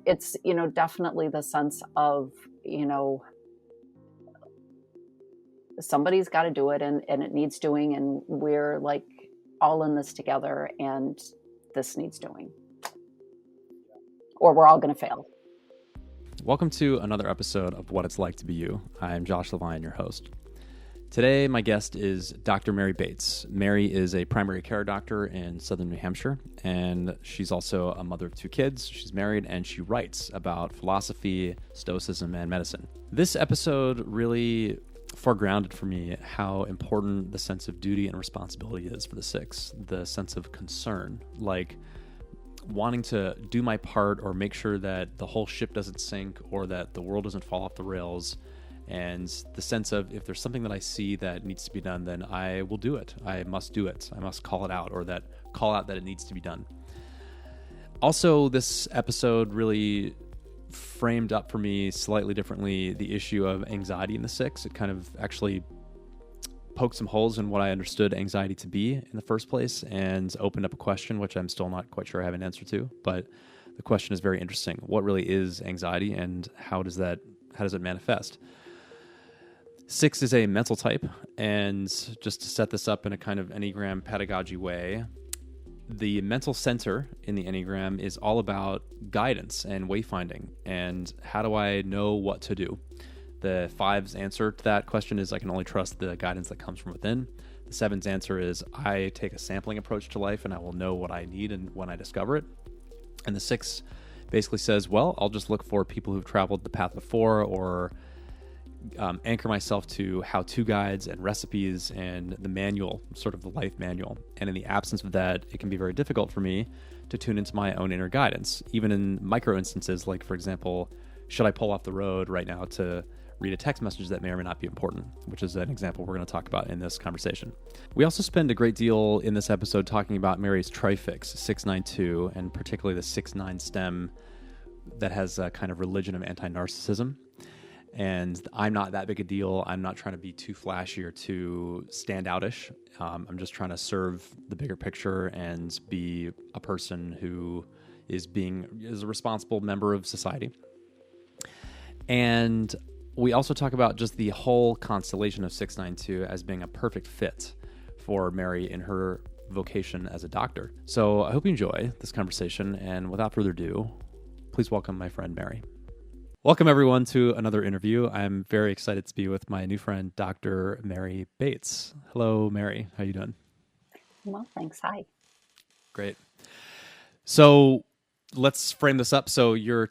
it's, definitely the sense of, somebody's got to do it, and it needs doing, and we're like all in this together, and this needs doing, or we're all going to fail. Welcome to another episode of What It's Like to Be You. I'm Josh Levine, your host. Today, my guest is Dr. Mary Bates. Mary is a primary care doctor in southern New Hampshire, and she's also a mother of two kids. She's married, and she writes about philosophy, stoicism, and medicine. This episode really foregrounded for me how important the sense of duty and responsibility is for the six, the sense of concern, like wanting to do my part or make sure that the whole ship doesn't sink or that the world doesn't fall off the rails. And the sense of, if there's something that I see that needs to be done, then I will do it. I must do it. I must call it out, or that call out that it needs to be done. Also, this episode really framed up for me slightly differently the issue of anxiety in the six. It kind of actually poked some holes in what I understood anxiety to be in the first place and opened up a question, which I'm still not quite sure I have an answer to. But the question is very interesting. What really is anxiety, and how does it manifest? Six is a mental type, and just to set this up in a kind of Enneagram pedagogy way, the mental center in the Enneagram is all about guidance and wayfinding, and how do I know what to do? The five's answer to that question is I can only trust the guidance that comes from within. The seven's answer is I take a sampling approach to life, and I will know what I need and when I discover it. And the six basically says, well, I'll just look for people who've traveled the path before, or anchor myself to how-to guides and recipes and the manual, sort of the life manual. And in the absence of that, it can be very difficult for me to tune into my own inner guidance, even in micro instances, like, for example, should I pull off the road right now to read a text message that may or may not be important, which is an example we're going to talk about in this conversation. We also spend a great deal in this episode talking about Mary's trifix, 692, and particularly the 6-9 stem that has a kind of religion of anti-narcissism. And I'm not that big a deal. I'm not trying to be too flashy or too standoutish. I'm just trying to serve the bigger picture and be a person who is a responsible member of society. And we also talk about just the whole constellation of 692 as being a perfect fit for Mary in her vocation as a doctor. So I hope you enjoy this conversation. And without further ado, please welcome my friend Mary. Welcome, everyone, to another interview. I'm very excited to be with my new friend, Dr. Mary Bates. Hello, Mary. How you doing? Well, thanks. Hi. Great. So let's frame this up. So your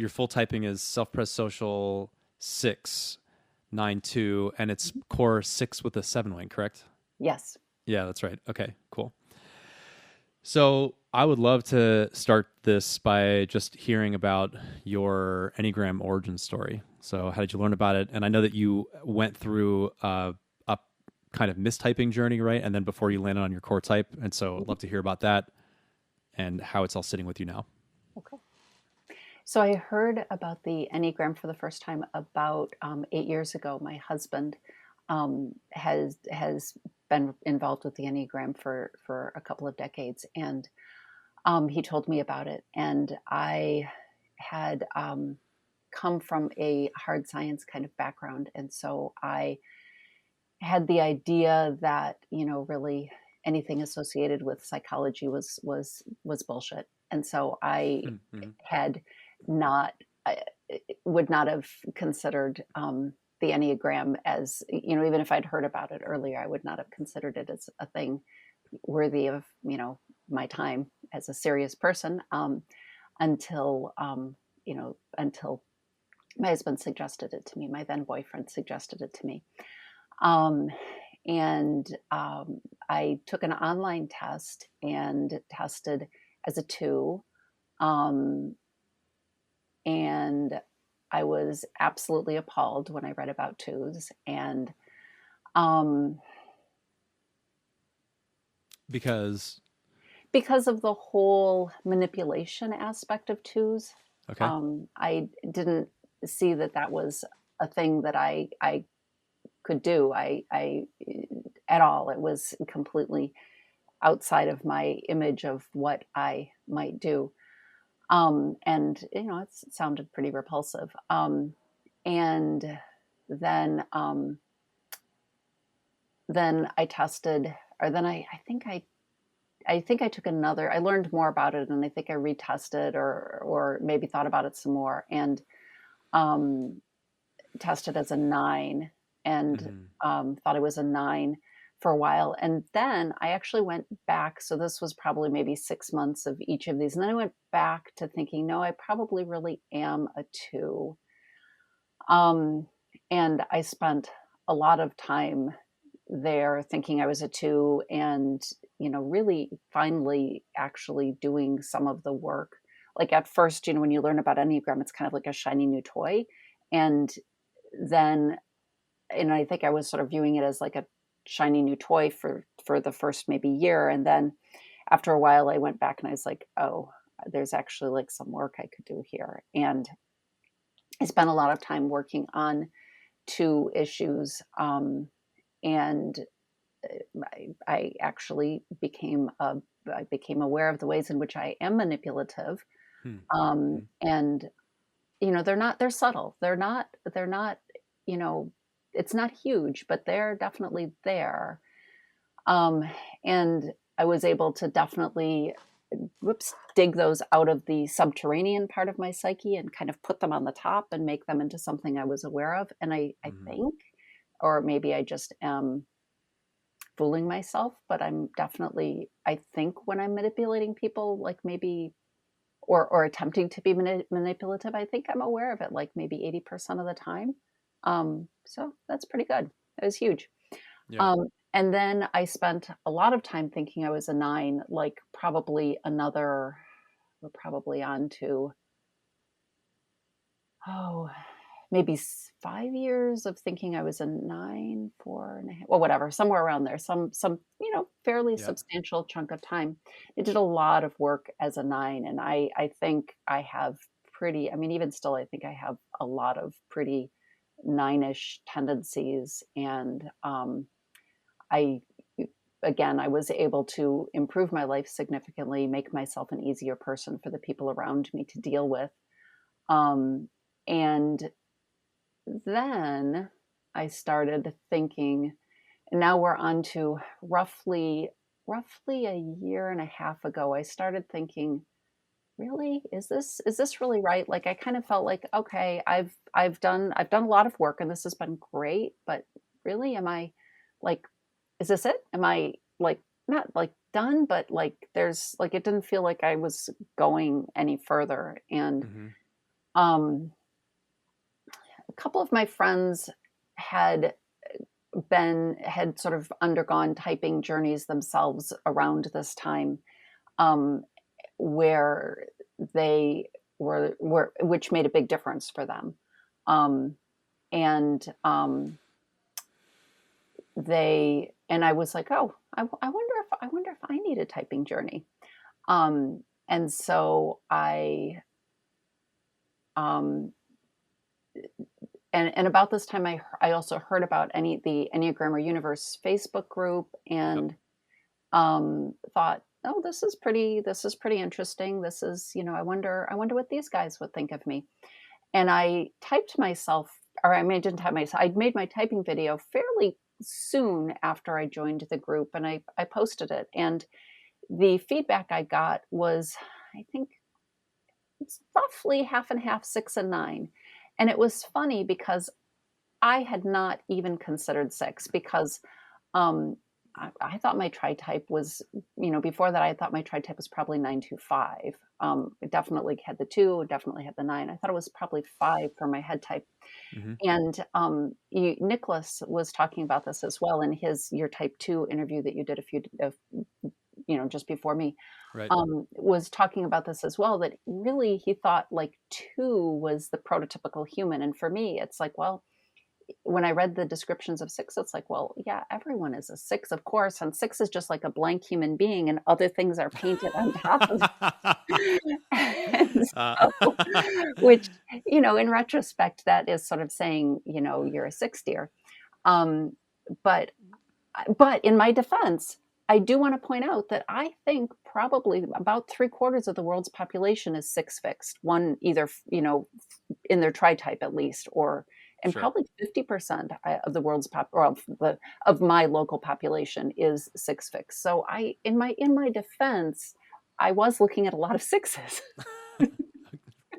full typing is self-pres social 692, and it's core 6 with a 7 wing, correct? Yes. Yeah, that's right. Okay, cool. So I would love to start this by just hearing about your Enneagram origin story. So how did you learn about it? And I know that you went through a kind of mistyping journey, right? And then before you landed on your core type. And so I'd love to hear about that and how it's all sitting with you now. Okay. So I heard about the Enneagram for the first time about 8 years ago. My husband has been involved with the Enneagram for a couple of decades, and he told me about it. And I had come from a hard science kind of background, and so I had the idea that really anything associated with psychology was bullshit. And so I had would not have considered the Enneagram as, even if I'd heard about it earlier, I would not have considered it as a thing worthy of, my time as a serious person until my husband suggested it to me. My then boyfriend suggested it to me. I took an online test and tested as a 2. And I was absolutely appalled when I read about 2s. And because of the whole manipulation aspect of 2s. Okay. I didn't see that was a thing that I could do. I at all. It was completely outside of my image of what I might do. And it sounded pretty repulsive. And then then I tested, or then I think I took another. I learned more about it, and I think I retested, or maybe thought about it some more, and um, tested as a 9, and Mm-hmm. thought I was a 9 for a while, and then I actually went back. So this was probably maybe 6 months of each of these, and then I went back to thinking, no, I probably really am a 2. Um, and I spent a lot of time there thinking I was a 2, and really finally actually doing some of the work. Like at first, when you learn about Enneagram, it's kind of like a shiny new toy. And then, and I think I was sort of viewing it as like a shiny new toy for the first maybe year. And then after a while, I went back and I was like, oh, there's actually like some work I could do here. And I spent a lot of time working on 2 issues. And I actually I became aware of the ways in which I am manipulative. Mm-hmm. And they're subtle. They're not, you know, it's not huge, but they're definitely there. Um, and I was able to definitely, dig those out of the subterranean part of my psyche and kind of put them on the top and make them into something I was aware of. And I Mm-hmm. think, or maybe I just am fooling myself, but I'm definitely, I think when I'm manipulating people, like maybe, or attempting to be manipulative, I think I'm aware of it like maybe 80% of the time. So that's pretty good. That was huge. Yeah. And then I spent a lot of time thinking I was a 9, like probably another, we're probably on to, oh, maybe 5 years of thinking I was a 9, 4.5, well, whatever, somewhere around there, some fairly Yeah. substantial chunk of time. I did a lot of work as a 9, and I think I have pretty. I mean, even still, I think I have a lot of pretty 9ish tendencies, and I. Again, I was able to improve my life significantly, make myself an easier person for the people around me to deal with. Um, and then I started thinking, and now we're on to roughly a year and a half ago, I started thinking, really, is this really right? Like I kind of felt like, okay, I've done a lot of work and this has been great, but really, am I like, is this it? Am I like not like done, but like there's like it didn't feel like I was going any further. And Mm-hmm. um a couple of my friends had had sort of undergone typing journeys themselves around this time, um, where they were which made a big difference for them. Um, and and I was like, oh, I wonder if I need a typing journey. And so um, and about this time, I also heard about the Enneagrammer Universe Facebook group, Yep. and thought, oh, this is pretty interesting. This is, I wonder what these guys would think of me. And I typed myself, or I didn't type myself. I made my typing video fairly soon after I joined the group, and I posted it. And the feedback I got was, I think it's roughly half and half, 6 and 9. And it was funny because I had not even considered 6, because um, I thought my tri type was, before that, I thought my tri type was probably 925. It definitely had the 2, it definitely had the 9. I thought it was probably 5 for my head type. Mm-hmm. And Nicholas was talking about this as well in his Your Type 2 interview that you did just before me. Right. Was talking about this as well, that really he thought like 2 was the prototypical human. And for me, it's like, well, when I read the descriptions of 6, it's like, well, yeah, everyone is a 6, of course. And 6 is just like a blank human being, and other things are painted on top of it. And uh, so, which, in retrospect, that is sort of saying, you're a 6, dear. Um, but, but in my defense, I do want to point out that I think probably about 3/4 of the world's population is six fixed, one either, in their tri-type at least, and Sure. probably 50% of the world's or of my local population is six fixed. So in my defense, I was looking at a lot of sixes.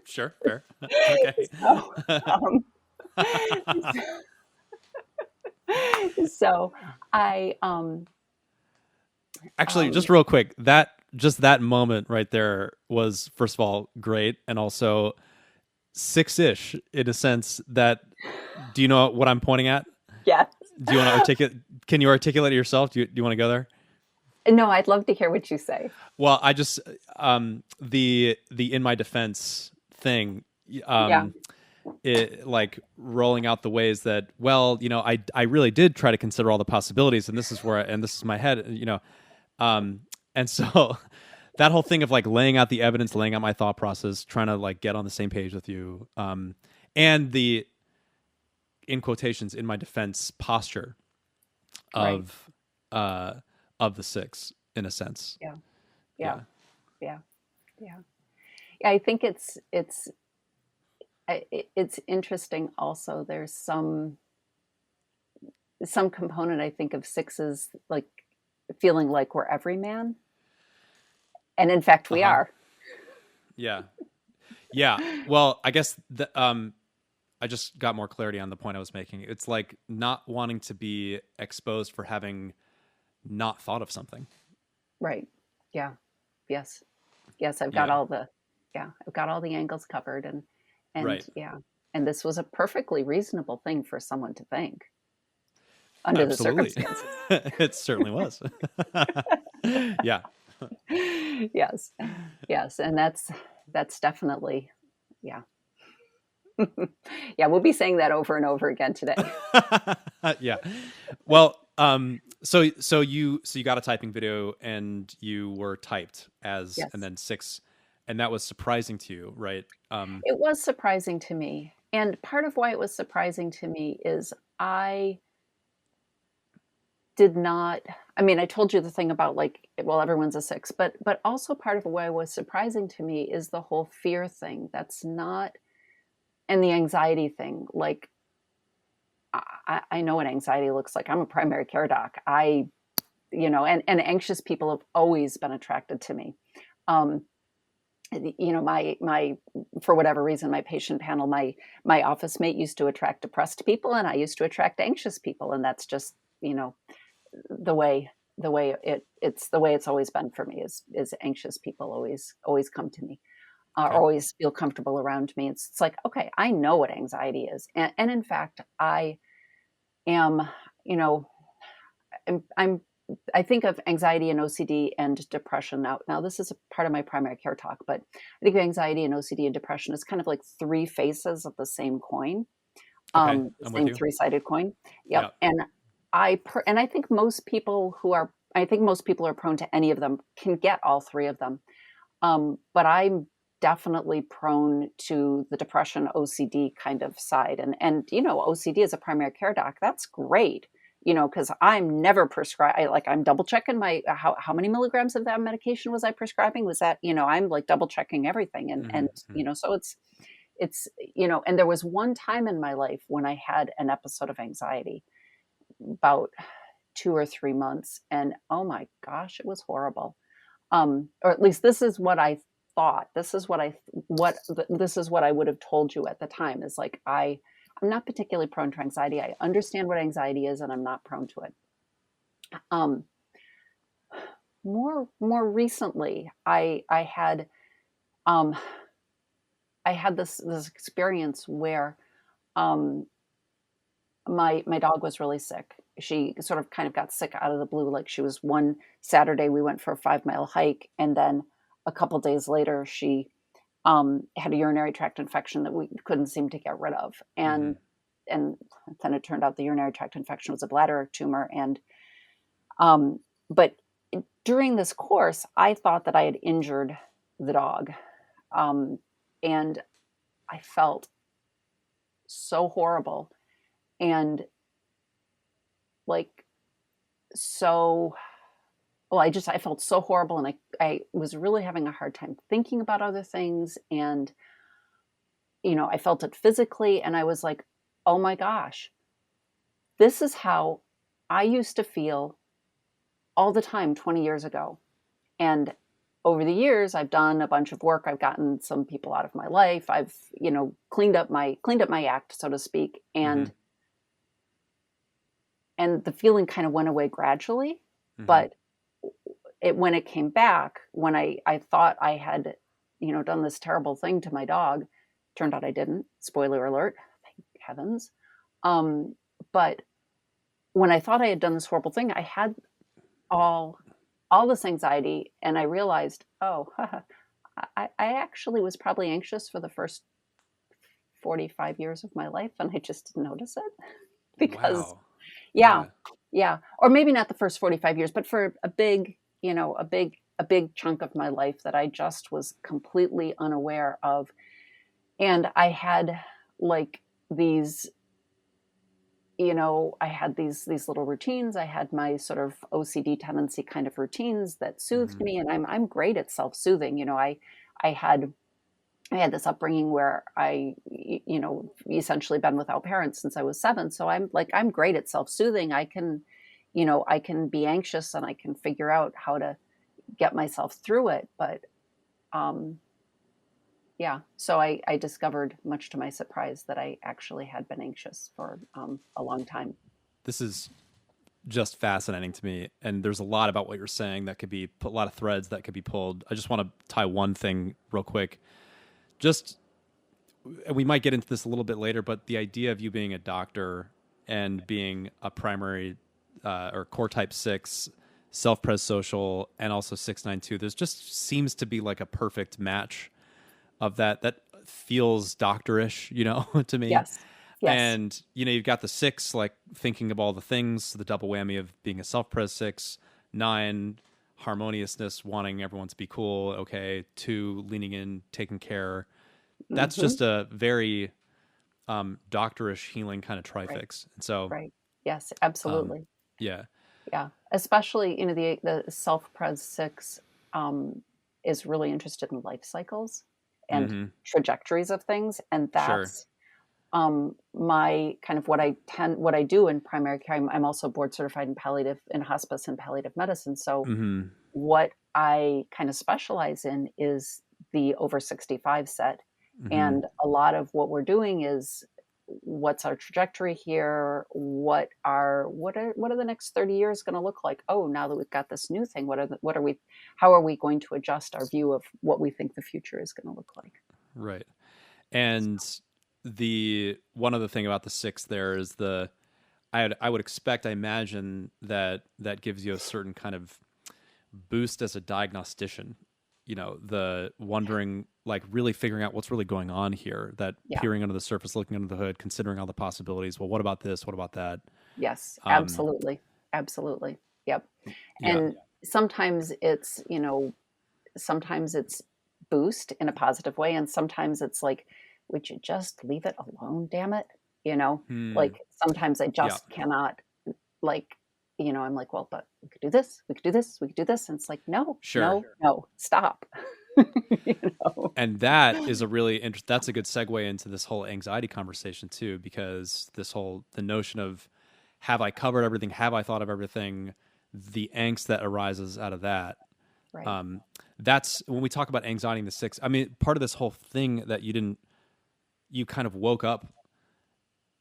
Sure. Fair. Okay. So, um, so I Actually, just real quick, that moment right there was, first of all, great, and also six-ish in a sense that. Do you know what I'm pointing at? yes. Do you want to articulate? Can you articulate it yourself? Do you want to go there? No, I'd love to hear what you say. Well, I just the in my defense thing, Yeah. like rolling out the ways that, well, I really did try to consider all the possibilities, and this is and this is my head, and so that whole thing of like laying out the evidence, laying out my thought process, trying to like get on the same page with you, and the, in quotations, in my defense posture Right. of the six, in a sense. Yeah. Yeah. Yeah. Yeah. Yeah. Yeah. I think it's interesting also. There's some component, I think, of sixes, like feeling like we're everyman. And in fact, we Uh-huh. are. Yeah. Yeah. Well, I guess I just got more clarity on the point I was making. It's like not wanting to be exposed for having not thought of something. Right. Yeah. Yes. Yes. Yeah. I've got all the angles covered, and Right. yeah. And this was a perfectly reasonable thing for someone to think under the Absolutely. circumstances. It certainly was. Yeah. Yes. Yes. And that's definitely, yeah. Yeah. We'll be saying that over and over again today. Yeah. Well, so you got a typing video and you were typed as, and Yes. then six, and that was surprising to you, right? It was surprising to me. And part of why it was surprising to me is I did not, I mean, I told you the thing about like, well, everyone's a six, but also part of why it was surprising to me is the whole fear thing. That's not, and the anxiety thing. Like, I know what anxiety looks like. I'm a primary care doc. And anxious people have always been attracted to me. Um, my for whatever reason, my patient panel, my office mate used to attract depressed people, and I used to attract anxious people, and that's just the way it's the way it's always been for me is anxious people always come to me, Okay. always feel comfortable around me. It's like, okay, I know what anxiety is, and in fact, I am, you know, I'm I think of anxiety and OCD and depression. Now this is a part of my primary care talk, but I think of anxiety and OCD and depression as kind of like three faces of the same coin, Okay. the I'm with same you. three-sided coin. Yeah. Yep. And I think most people are prone to any of them, can get all three of them. But I'm definitely prone to the depression OCD kind of side. And OCD as a primary care doc, that's great. Because I'm never prescribed. I'm double checking my how many milligrams of that medication was I prescribing? Was that I'm like double checking everything, and Mm-hmm. so and there was one time in my life when I had an episode of anxiety, about 2 or 3 months, and oh my gosh, it was horrible. Or at least this is what I thought. This is what I would have told you at the time, is like, I'm not particularly prone to anxiety. I understand what anxiety is, and I'm not prone to it. Um, more recently, um, I had this experience where um, my dog was really sick. She sort of kind of got sick out of the blue. Like, she was one Saturday, we went for a 5 mile hike, and then a couple days later, she had a urinary tract infection that we couldn't seem to get rid of, Mm-hmm. and then it turned out the urinary tract infection was a bladder tumor, and um, but during this course, I thought that I had injured the dog, um, and I felt so horrible, and like so I felt so horrible, and I was really having a hard time thinking about other things. And, I felt it physically, and I was like, oh my gosh, this is how I used to feel all the time 20 years ago. And over the years, I've done a bunch of work. I've gotten some people out of my life. I've, cleaned up my act, so to speak. Mm-hmm. And the feeling kind of went away gradually. Mm-hmm. But when it came back, when I thought I had, done this terrible thing to my dog, turned out I didn't. Spoiler alert, thank heavens. But when I thought I had done this horrible thing, I had all this anxiety, and I realized, oh, I actually was probably anxious for the first 45 years of my life, and I just didn't notice it because, Wow. yeah, Yeah. yeah, or maybe not the first 45 years, but for a big chunk of my life that I just was completely unaware of. And I had like these, I had these little routines. I had my sort of OCD tendency kind of routines that soothed Mm-hmm. me, and I'm great at self-soothing. I had I had this upbringing where essentially been without parents since I was 7. So I'm great at self-soothing. I can be anxious, and I can figure out how to get myself through it. But um, yeah, so I discovered, much to my surprise, that I actually had been anxious for a long time. This is just fascinating to me. And there's a lot about what you're saying that could be a lot of threads that could be pulled. I just want to tie one thing real quick. Just, and we might get into this a little bit later, but the idea of you being a doctor and being a primary or core type 6, self-pres social, and also 692, there's just seems to be like a perfect match of that feels doctorish, to me. Yes, yes, And you've got the 6, like thinking of all the things, the double whammy of being a self-pres 6, 9 harmoniousness, wanting everyone to be cool, okay, 2 leaning in, taking care. That's hmm just a very doctorish healing kind of right, trifix. And so right, yes, um, absolutely. yeah. Yeah, especially, the self-pres 6 um, is really interested in life cycles and Mm-hmm. trajectories of things, and Sure. that's my kind of what I do in primary care. I'm also board certified in hospice and palliative medicine. So Mm-hmm. what I kind of specialize in is the over 65 set, Mm-hmm. and a lot of what we're doing is, what's our trajectory here? What are the next 30 years going to look like? Oh, now that we've got this new thing, how are we going to adjust our view of what we think the future is going to look like? Right. And the one other thing about the 6 there is I would expect, I imagine that gives you a certain kind of boost as a diagnostician. The wondering, like really figuring out what's really going on here, that Yeah. peering under the surface, looking under the hood, considering all the possibilities. Well, what about this? What about that? Yes, Um, absolutely. Absolutely. Yep. yeah, And sometimes it's boost in a positive way, and sometimes it's like, would you just leave it alone, damn it? hmm, Like sometimes I yeah, just cannot, like, I'm like, well, but we could do this, we could do this, we could do this. And it's like, no, sure. no, no, stop. you know? And that is a really that's a good segue into this whole anxiety conversation too, because the notion of, have I covered everything? Have I thought of everything? The angst that arises out of that. Right. Um, that's when we talk about anxiety in the 6. I mean, part of this whole thing that you kind of woke up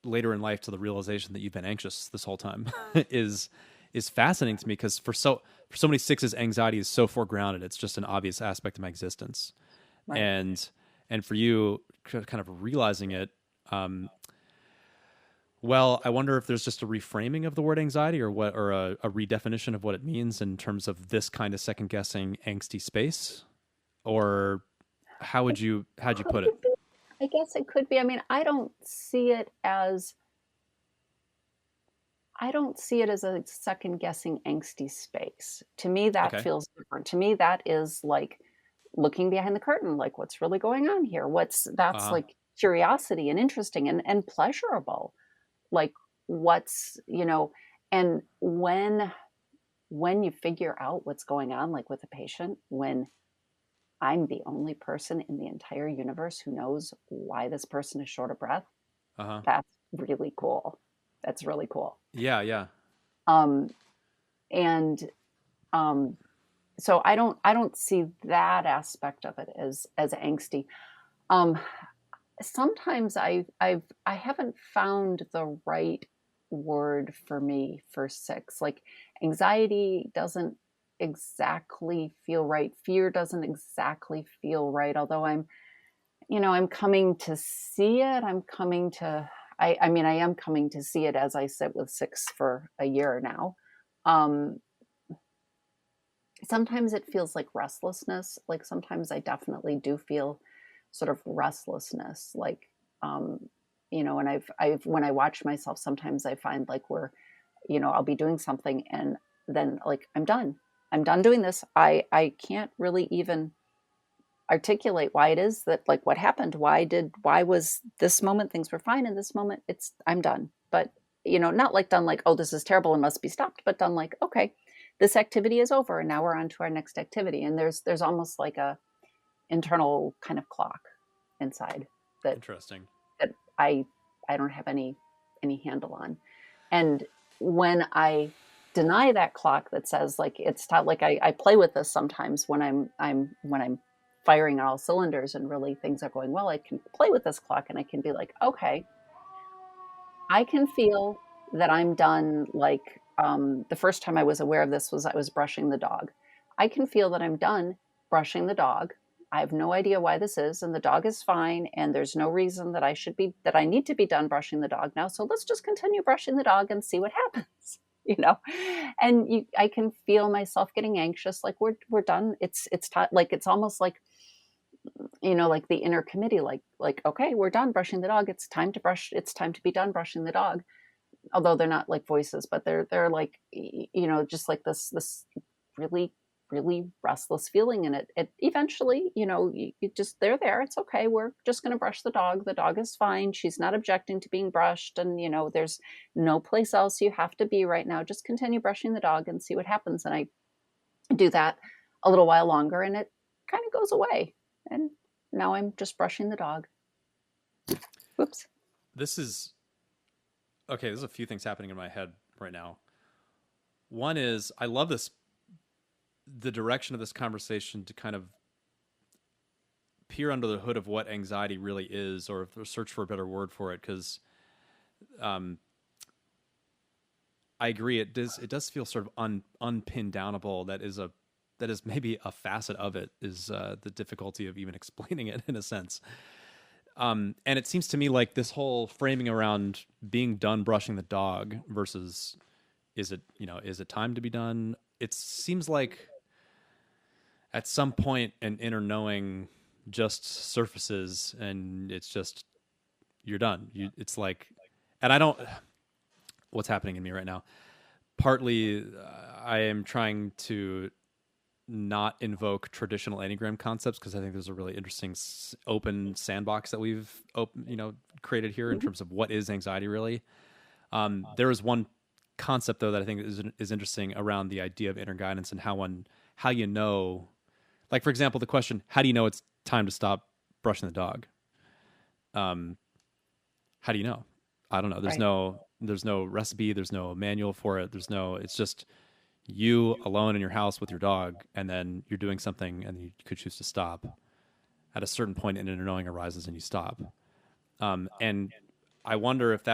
later in life to the realization that you've been anxious this whole time is fascinating to me, because for so many 6s, anxiety is so foregrounded. It's just an obvious aspect of my existence. Right. And for you, kind of realizing it, um, well, I wonder if there's just a reframing of the word anxiety, or a redefinition of what it means in terms of this kind of second guessing angsty space, or It how'd you could put it? be. I guess it could be. I mean, I don't see it as a second guessing angsty space. To me, that Okay. feels different. To me, that is like looking behind the curtain, like what's really going on here? That's Uh-huh. like curiosity and interesting and pleasurable. Like what's, and when you figure out what's going on, like with a patient, when I'm the only person in the entire universe who knows why this person is short of breath, Uh-huh. that's really cool. That's really cool. Yeah, yeah. Um, and um, so I don't see that aspect of it as angsty. Um, Sometimes I haven't found the right word for me for six. Like anxiety doesn't exactly feel right. Fear doesn't exactly feel right. Although I'm coming to see it. I am coming to see it as I sit with six for a year now. Um, Sometimes it feels like restlessness. Like sometimes I definitely do feel sort of restlessness. Like, um, and I've when I watch myself, sometimes I find like I'll be doing something and then like I'm done doing this. I can't really even articulate why it is that, like, what happened, why was this moment things were fine, and this moment I'm done. But not like done like, oh, this is terrible and must be stopped, but done like, okay, this activity is over and now we're on to our next activity. And there's almost like a internal kind of clock inside that Interesting. that I don't have any handle on. And when I deny that clock that says like it's not like I play with this sometimes when I'm firing on all cylinders and really things are going well, I can play with this clock and I can be like, okay, I can feel that I'm done. Like the first time I was aware of this was I was brushing the dog. I can feel that I'm done brushing the dog. I have no idea why this is, and the dog is fine, and there's no reason that I need to be done brushing the dog now. So let's just continue brushing the dog and see what happens. you know I can feel myself getting anxious, like we're done. Like it's almost like the inner committee, like okay, we're done brushing the dog, it's time to be done brushing the dog. Although they're not like voices, but they're like, just like this really really restless feeling. And it eventually, you just, they're there, it's okay, we're just going to brush the dog is fine, she's not objecting to being brushed, and there's no place else you have to be right now, just continue brushing the dog and see what happens. And I do that a little while longer and it kind of goes away, and now I'm just brushing the dog. Whoops. This is okay. There's a few things happening in my head right now. One is I love the direction of this conversation to kind of peer under the hood of what anxiety really is, or search for a better word for it, because I agree. It does feel sort of unpinned downable. That is maybe a facet of it, is the difficulty of even explaining it in a sense. And it seems to me like this whole framing around being done brushing the dog versus is it time to be done? It seems like at some point an inner knowing just surfaces and it's just, you're done. It's like, and I don't, what's happening in me right now. Partly, I am trying to not invoke traditional Enneagram concepts because I think there's a really interesting open sandbox that we've created here in terms of what is anxiety really. There is one concept though that I think is interesting around the idea of inner guidance and how you know, like for example, the question, how do you know it's time to stop brushing the dog? How do you know? I don't know. Right. There's no recipe. There's no manual for it. It's just you alone in your house with your dog, and then you're doing something and you could choose to stop. At a certain point, an inner knowing arises and you stop. And I wonder if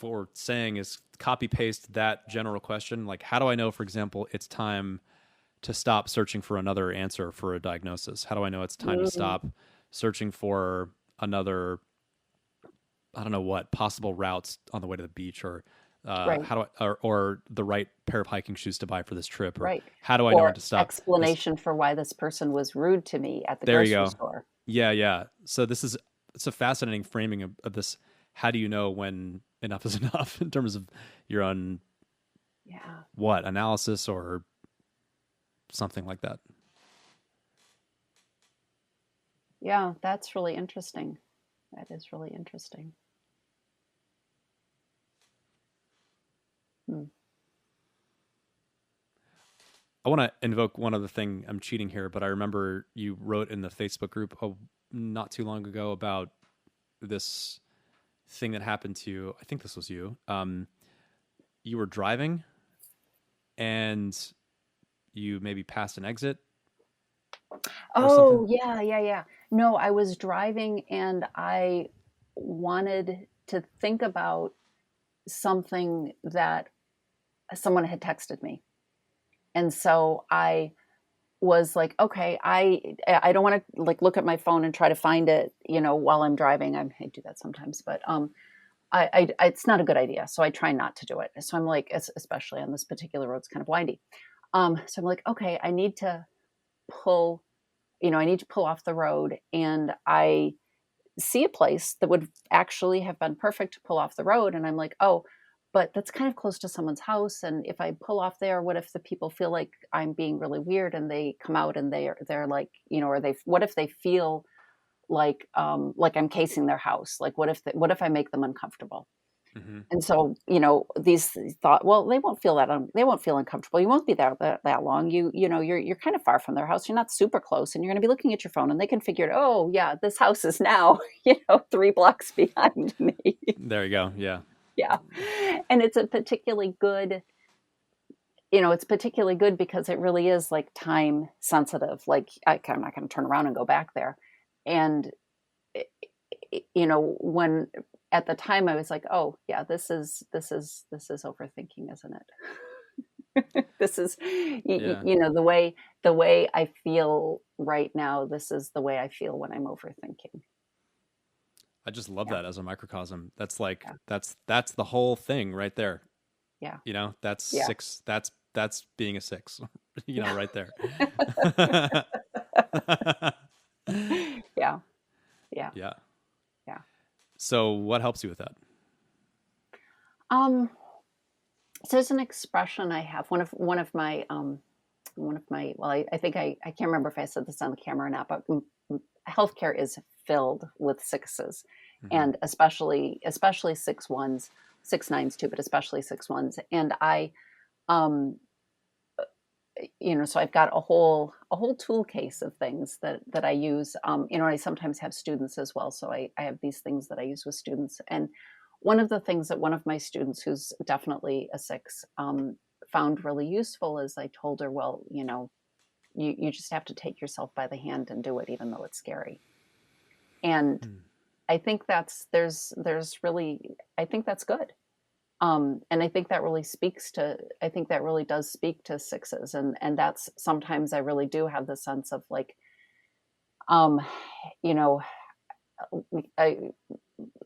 what we're saying is copy paste that general question. Like, how do I know, for example, it's time to stop searching for another answer for a diagnosis? How do I know it's time to stop searching for another, I don't know what, possible routes on the way to the beach, or Right. how do or the right pair of hiking shoes to buy for this trip, or Right. how do I know when Or to stop this? explanation for why this person was rude to me at the There you grocery go. store. Yeah, yeah. So it's a fascinating framing of this. How do you know when enough is enough in terms of your own Yeah. analysis or something like that? Yeah, that's really interesting. That is really interesting. Hmm. I want to invoke one other thing. I'm cheating here, but I remember you wrote in the Facebook group not too long ago about this thing that happened to you. I think this was you. You were driving and you maybe passed an exit or something. Oh, yeah, yeah, yeah. No, I was driving and I wanted to think about something that someone had texted me. And so I was like, okay, I don't want to like look at my phone and try to find it, while I'm driving. I do that sometimes, but it's not a good idea. So I try not to do it. So I'm like, especially on this particular road, it's kind of windy. So I'm like, okay, pull, I need to pull off the road, and I see a place that would actually have been perfect to pull off the road. And I'm like, oh, but that's kind of close to someone's house. And if I pull off there, what if the people feel like I'm being really weird and they come out and they're like, or what if they feel like I'm casing their house? Like, what if I make them uncomfortable? Mm-hmm. And so, these thought, well, they won't feel they won't feel uncomfortable. You won't be there that long. You're kind of far from their house. You're not super close, and you're going to be looking at your phone, and they can figure, oh yeah, this house is now, 3 blocks behind me. There you go. Yeah. Yeah. And it's particularly good because it really is like time sensitive. Like I'm not going to turn around and go back there. And, when at the time I was like, oh yeah, this is overthinking, isn't it? This is, Yeah. the way I feel right now. This is the way I feel when I'm overthinking. I just love Yeah. that as a microcosm. That's like, Yeah. that's the whole thing right there. Yeah. That's Yeah. six. That's being a six, right there. Yeah. Yeah. Yeah. Yeah. So what helps you with that? Um, so there's an expression I have. Well, I think I can't remember if I said this on the camera or not, but healthcare is filled with sixes, Mm-hmm. and especially 6 1s, 6 9s too, but especially 6 1s. And um, so I've got a whole tool case of things that I use. I sometimes have students as well, so I have these things that I use with students. And one of the things that one of my students, who's definitely a 6, found really useful is I told her, well, you just have to take yourself by the hand and do it, even though it's scary. And Mm. I think there's really, I think that's good. And I think that really does speak to 6s. And that's sometimes I really do have the sense of like, um, you know, I,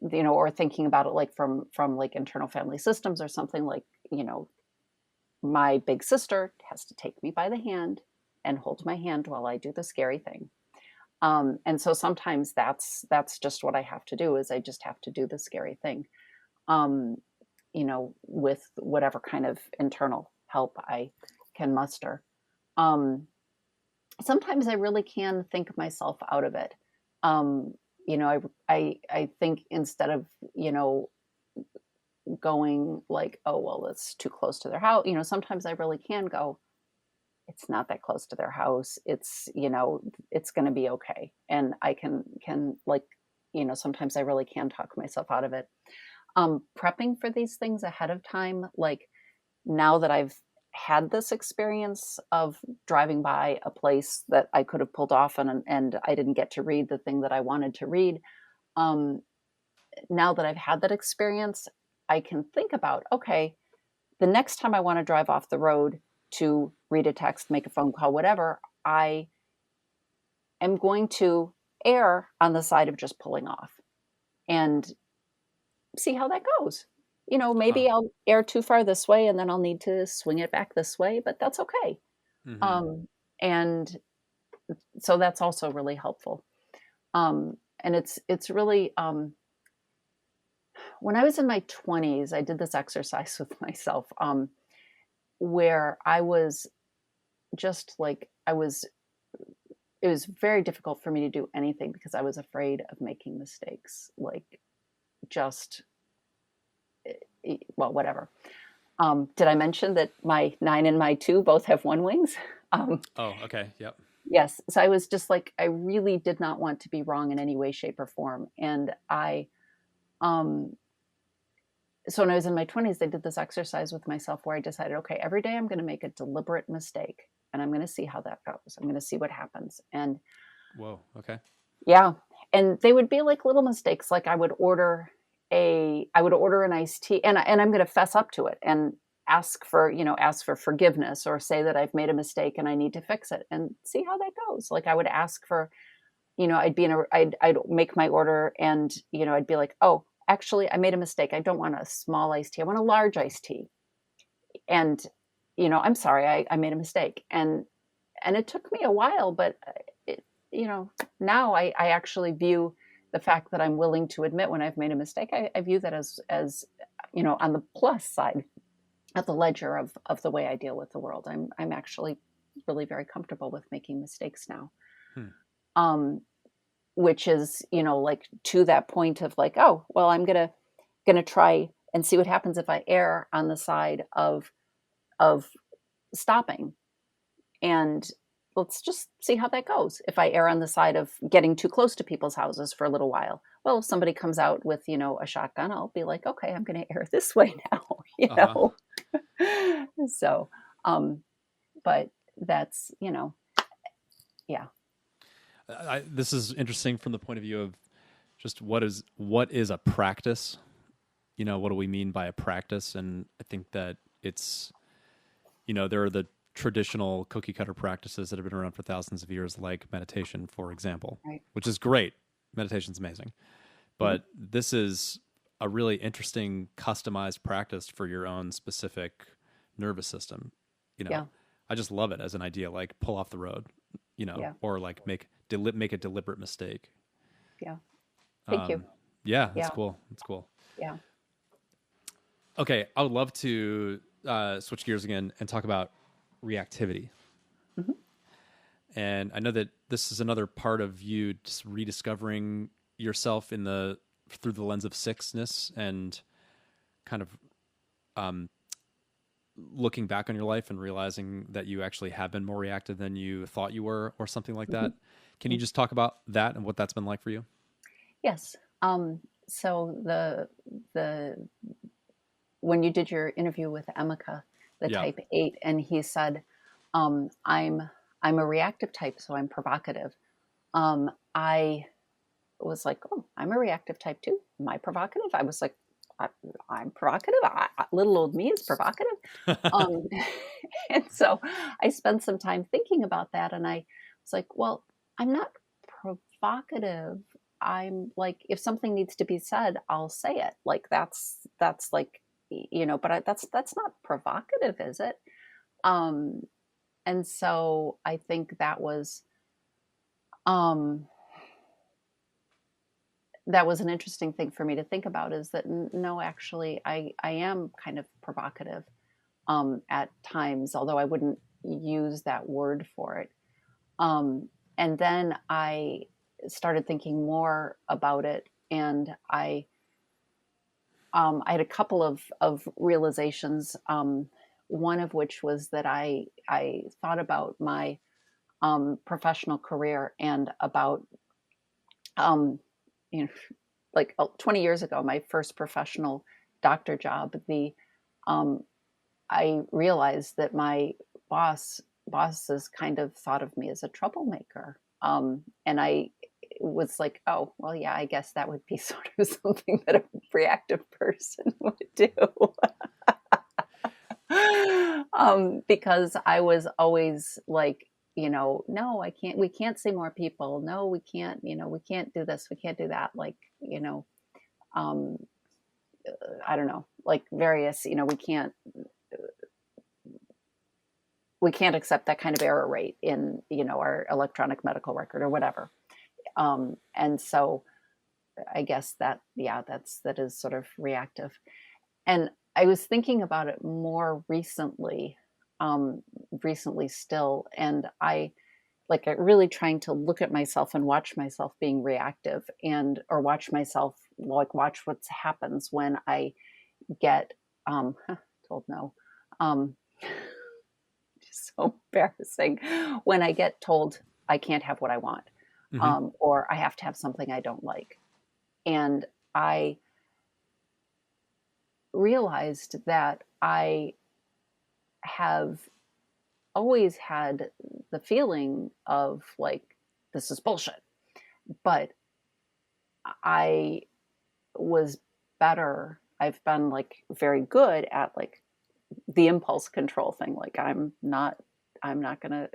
or thinking about it like from like internal family systems or something like, my big sister has to take me by the hand and hold my hand while I do the scary thing. And so sometimes that's just what I have to do, is I just have to do the scary thing. Um, with whatever kind of internal help I can muster. Um, Sometimes I really can think myself out of it. Um, I think instead of, going like, oh, well, it's too close to their house. Sometimes I really can go, it's not that close to their house. It's going to be okay. And I can like, sometimes I really can talk myself out of it. Prepping for these things ahead of time, like now that I've had this experience of driving by a place that I could have pulled off and I didn't get to read the thing that I wanted to read. Um, Now that I've had that experience, I can think about, okay, the next time I want to drive off the road to read a text, make a phone call, whatever, I am going to err on the side of just pulling off and see how that goes. Huh. Maybe I'll err too far this way and then I'll need to swing it back this way, but that's okay. Mm-hmm. And so that's also really helpful. And it's really, when I was in my 20s, I did this exercise with myself, where I was just like, it was very difficult for me to do anything because I was afraid of making mistakes. Like, just, well, whatever. Did I mention that my 9 and my 2 both have one wings? Um, Oh, okay. Yep. yes. So I was just like, I really did not want to be wrong in any way, shape, or form. And um, so when I was in my 20s, I did this exercise with myself where I decided, okay, every day I'm going to make a deliberate mistake and I'm going to see how that goes. I'm going to see what happens. And Whoa. Okay. yeah, and they would be like little mistakes. Like I would order an iced tea, and I'm going to fess up to it and ask for forgiveness or say that I've made a mistake and I need to fix it and see how that goes. Like I would ask for, I'd make my order and I'd be like, oh, actually, I made a mistake. I don't want a small iced tea. I want a large iced tea, and I'm sorry, I made a mistake, and it took me a while, but it, now I actually view the fact that I'm willing to admit when I've made a mistake. I view that as on the plus side of the ledger of the way I deal with the world. I'm actually really very comfortable with making mistakes now. Hmm. Which is, like to that point of like, oh, well, I'm gonna try and see what happens if I err on the side of stopping, and let's just see how that goes. If I err on the side of getting too close to people's houses for a little while, well, if somebody comes out with, a shotgun, I'll be like, okay, I'm going to err this way now, Uh-huh. So, but that's, yeah. This is interesting from the point of view of just what is a practice. What do we mean by a practice? And I think that it's, there are the traditional cookie cutter practices that have been around for thousands of years, like meditation, for example, Right. which is great. Meditation's amazing. Mm-hmm. But this is a really interesting customized practice for your own specific nervous system. Yeah. I just love it as an idea, like pull off the road, Yeah. or like make a deliberate mistake. Yeah. Thank you. Yeah, that's Yeah. cool. That's cool. Yeah. Okay, I would love to switch gears again and talk about reactivity. Mm-hmm. And I know that this is another part of you just rediscovering yourself through the lens of sixness and kind of looking back on your life and realizing that you actually have been more reactive than you thought you were, or something like that. Can you just talk about that and what that's been like for you? Yes. So the when you did your interview with Emeka, the Yeah. type 8, and he said, I'm a reactive type, so I'm provocative. I was like, oh, I'm a reactive type too. Am I provocative? I was like, I'm provocative. Little old me is provocative. Um, and so I spent some time thinking about that, and I was like, well, I'm not provocative. I'm like, if something needs to be said, I'll say it. Like that's like, but that's not provocative, is it? Um, and so I think um, that was an interesting thing for me to think about, is that no, actually, I am kind of provocative at times, although I wouldn't use that word for it. And then I started thinking more about it, and I had a couple of realizations. One of which was that I thought about my professional career and about um, you know like 20 years ago, my first professional doctor job. The I realized that my bosses kind of thought of me as a troublemaker, and I was like, oh, well, yeah, I guess that would be sort of something that a reactive person would do. Because I was always like, no, I can't, we can't see more people. No, we can't, we can't do this. We can't do that. Like, um, I don't know, like various, we can't accept that kind of error rate in, our electronic medical record or whatever. And so I guess that, yeah, that is sort of reactive. And I was thinking about it more recently still, and I really trying to look at myself and watch myself being reactive, or watch myself, watch what happens when I get told no. Um, so embarrassing when I get told I can't have what I want, Mm-hmm. or I have to have something I don't like. And I realized that I have always had the feeling of like, this is bullshit. But I was better. I've been like very good at like the impulse control thing. Like I'm not gonna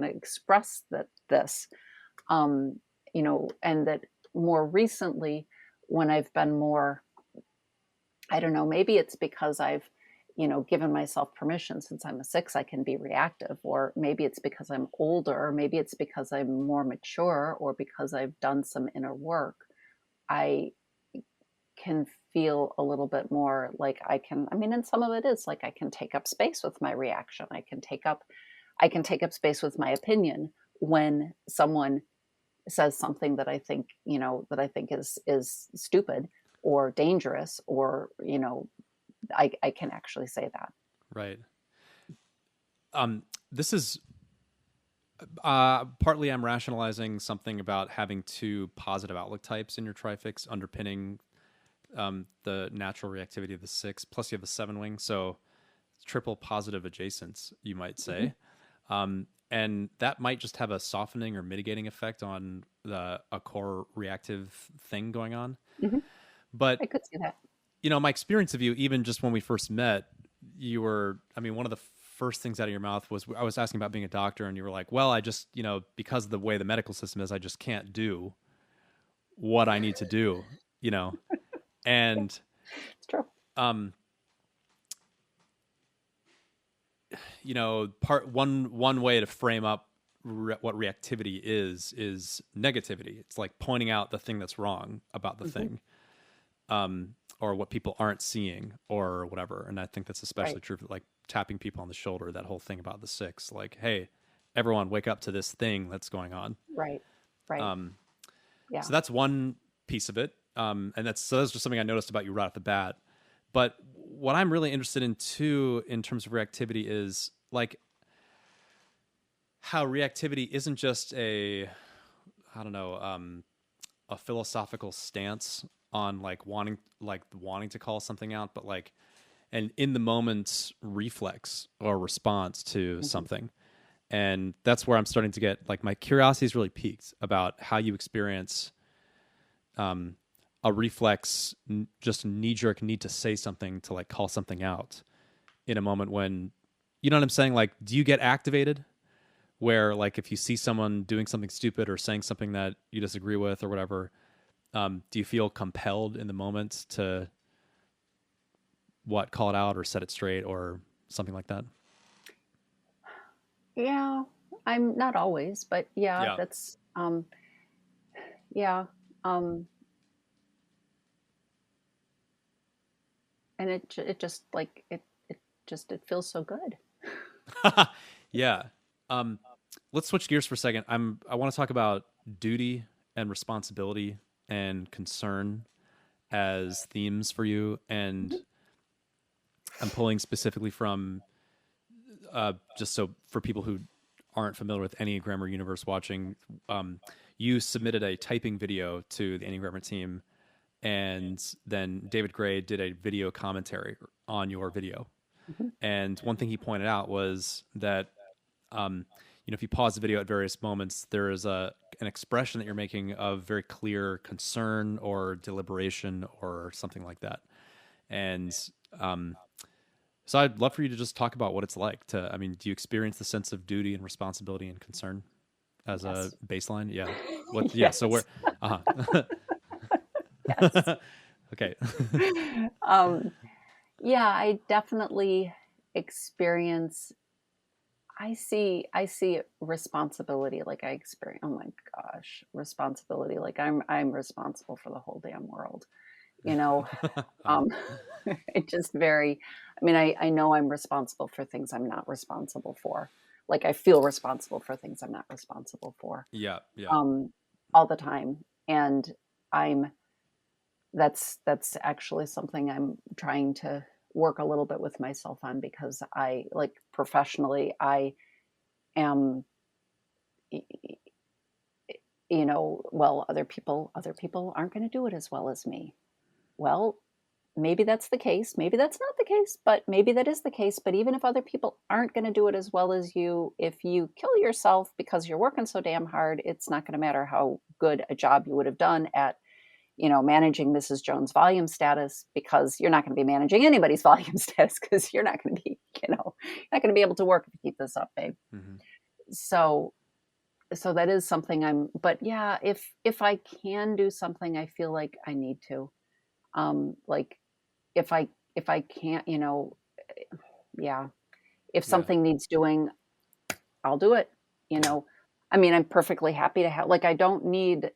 express this, um, and that more recently when I've been more, I don't know, maybe it's because I've, given myself permission. Since I'm a 6, I can be reactive, or maybe it's because I'm older, or maybe it's because I'm more mature, or because I've done some inner work. I can feel a little bit more like I mean, and some of it is like I can take up space with my reaction. I can take up space with my opinion when someone says something that I think, that I think is stupid or dangerous, or, I can actually say that. Right. This is partly I'm rationalizing something about having 2 positive outlook types in your trifix underpinning the natural reactivity of the 6. Plus, you have the 7 wing, so triple positive adjacents, you might Hmm. say. And that might just have a softening or mitigating effect on a core reactive thing going on. Hmm. But I could see that. my experience of you, even just when we first met, you were, I mean, one of the first things out of your mouth was, I was asking about being a doctor, and you were like, well, I just, because of the way the medical system is, I just can't do what I need to do, you know? Yeah, And, it's true. um, one way to frame up what reactivity is negativity. It's like pointing out the thing that's wrong about the Hmm. thing, or what people aren't seeing or whatever. And I think that's especially Right, true for like tapping people on the shoulder, that whole thing about the 6, like, hey, everyone wake up to this thing that's going on. right, right. Yeah. So that's one piece of it. And that's just something I noticed about you right off the bat. But what I'm really interested in too, in terms of reactivity, is like how reactivity isn't just I don't know, a philosophical stance on wanting to call something out, but like an in the moment reflex or response to Hmm. something. And that's where I'm starting to get like my curiosity is really piqued about how you experience a reflex, just knee jerk need to say something, to like call something out in a moment when, you know what I'm saying? Like, do you get activated where like if you see someone doing something stupid or saying something that you disagree with or whatever, do you feel compelled in the moment to call it out or set it straight or something like that? Yeah, I'm not always, but yeah, Yeah. that's yeah. Um and it just like it feels so good. Yeah. Um, let's switch gears for a second. I want to talk about duty and responsibility and concern as themes for you, and Mhm. I'm pulling specifically from just so for people who aren't familiar with Enneagrammer universe watching, you submitted a typing video to the Enneagrammer team, and then David Gray did a video commentary on your video. Mhm. And one thing he pointed out was that um, if you pause the video at various moments, there is an expression that you're making of very clear concern or deliberation or something like that. And um, so I'd love for you to just talk about what it's like to, I mean, do you experience the sense of duty and responsibility and concern as a Yes. baseline? Yeah. Yeah. So Yes. where, uh-huh. Yes. Okay. um yeah, I definitely experience, I see responsibility, like I experience, oh my gosh, responsibility, like I'm responsible for the whole damn world, you know. uh, um it just very, I mean, I know I'm responsible for things I'm not responsible for. Like I feel responsible for things I'm not responsible for, yeah. Yeah. um all the time. And I'm that's actually something I'm trying to work a little bit with myself on, because I, like, professionally, I am, well, other people aren't going to do it as well as me. Well, maybe that's the case. Maybe that's not the case, but maybe that is the case. But even if other people aren't going to do it as well as you, if you kill yourself because you're working so damn hard, it's not going to matter how good a job you would have done at, managing Mrs. Jones' volume status, because you're not going to be managing anybody's volume status, because you're not going to be, not going to be able to work if you keep this up, babe. Mm-hmm. So that is something but yeah, if I can do something, I feel like I need to, like, if I can't, yeah, if Yeah. something needs doing, I'll do it. I mean, I'm perfectly happy to have, like, I don't need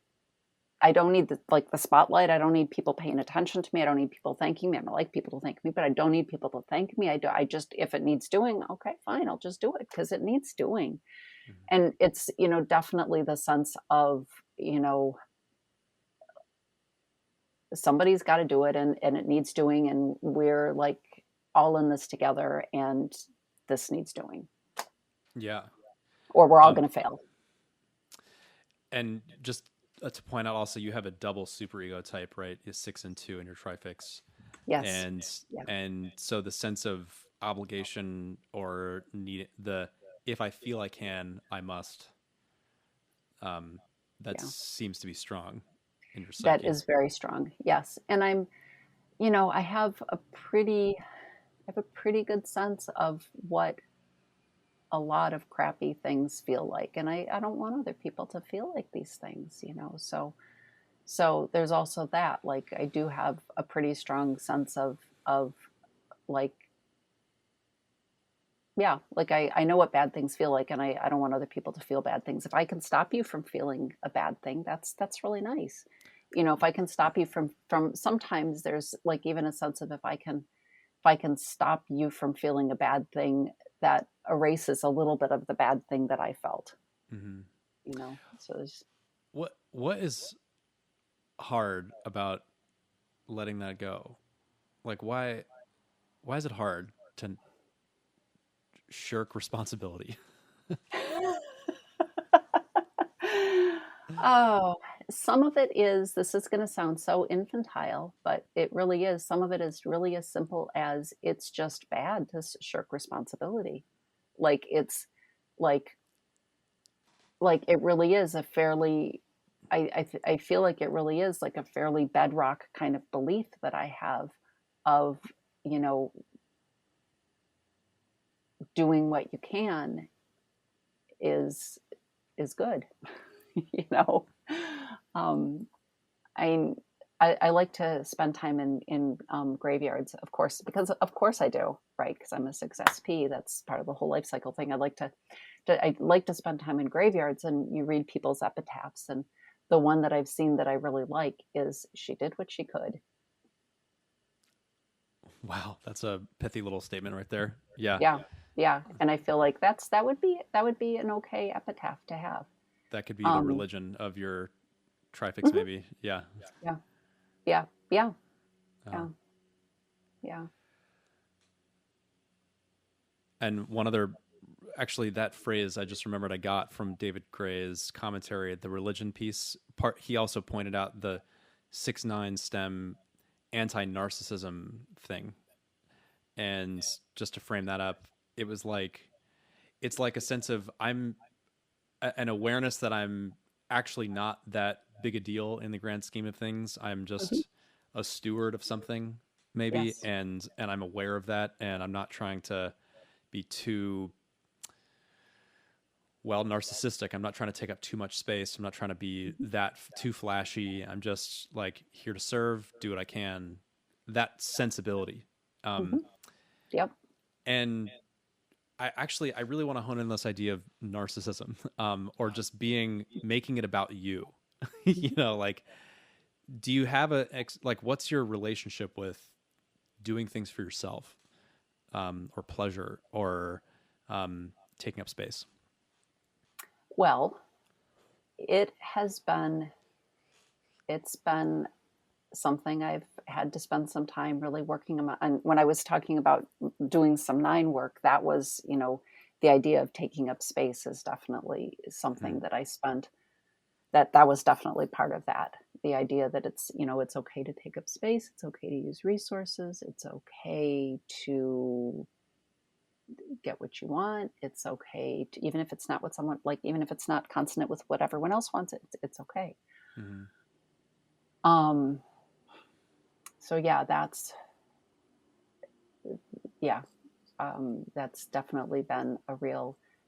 the spotlight. I don't need people paying attention to me. I don't need people thanking me. I don't like people to thank me, but I don't need people to thank me. I just, if it needs doing, okay, fine, I'll just do it because it needs doing. Mm-hmm. And it's, definitely the sense of, somebody's got to do it, and it needs doing, and we're like all in this together, and this needs doing, Yeah. or we're all Um, going to fail. and just to point out also, you have a double superego type, right? Is 6 and 2 in your trifix. Yes. And, Yeah. and so the sense of obligation or if I feel I can, I must, that Yeah. seems to be strong in your That psyche. is very strong. Yes. And I have a pretty good sense of what a lot of crappy things feel like. And I don't want other people to feel like these things, So there's also that, like, I do have a pretty strong sense of like, yeah, like, I know what bad things feel like, and I don't want other people to feel bad things. If I can stop you from feeling a bad thing, that's really nice. If I can stop you from sometimes there's, like, even a sense of, if I can stop you from feeling a bad thing, that erases a little bit of the bad thing that I felt. Mm-hmm. So there's, What is hard about letting that go? Like, why is it hard to shirk responsibility? oh, some of it is, this is going to sound so infantile, but it really is. Some of it is really as simple as, it's just bad to shirk responsibility. Like, it's like it really is a fairly, I feel like it really is like a fairly bedrock kind of belief that I have of, you know doing what you can is good. you know um I, I like to spend time in graveyards, of course, because of course I do, right? Because I'm a 6SP. That's part of the whole life cycle thing. I like to spend time in graveyards, and you read people's epitaphs, and the one that I've seen that I really like is, "She did what she could." Wow, that's a pithy little statement right there. Yeah, Yeah, yeah, and I feel like that would be an okay epitaph to have. that could be the Um, religion of your trifix, mhm, maybe. Yeah. yeah, yeah, yeah, Uh, yeah, yeah. and one other, actually, that phrase I just remembered I got from David Gray's commentary, the religion piece part. He also pointed out the 6-9 stem anti-narcissism thing, and just to frame that up, it was like it's like a sense of an awareness that I'm actually not that big a deal in the grand scheme of things. I'm Mhm. just a steward of something, maybe, Yes. and I'm aware of that, and I'm not trying to be too narcissistic. I'm not trying to take up too much space. I'm not trying to be that too flashy. I'm just like here to serve, do what I can. That sensibility. Um, Hmm. Yep. and I really want to hone in this idea of narcissism, or just making it about you. Mhm. Like, do you have like, what's your relationship with doing things for yourself, or pleasure, or taking up space? Well, it has been, it's been something I've had to spend some time really working on. And when I was talking about doing some nine work, that was, the idea of taking up space is definitely something that I spent, that was definitely part of that. The idea that it's okay to take up space. It's okay to use resources. It's okay to get what you want. It's okay to, even if it's not what someone like, even if it's not consonant with what everyone else wants, it's okay. Mm-hmm. Um, so yeah, yeah, that's definitely been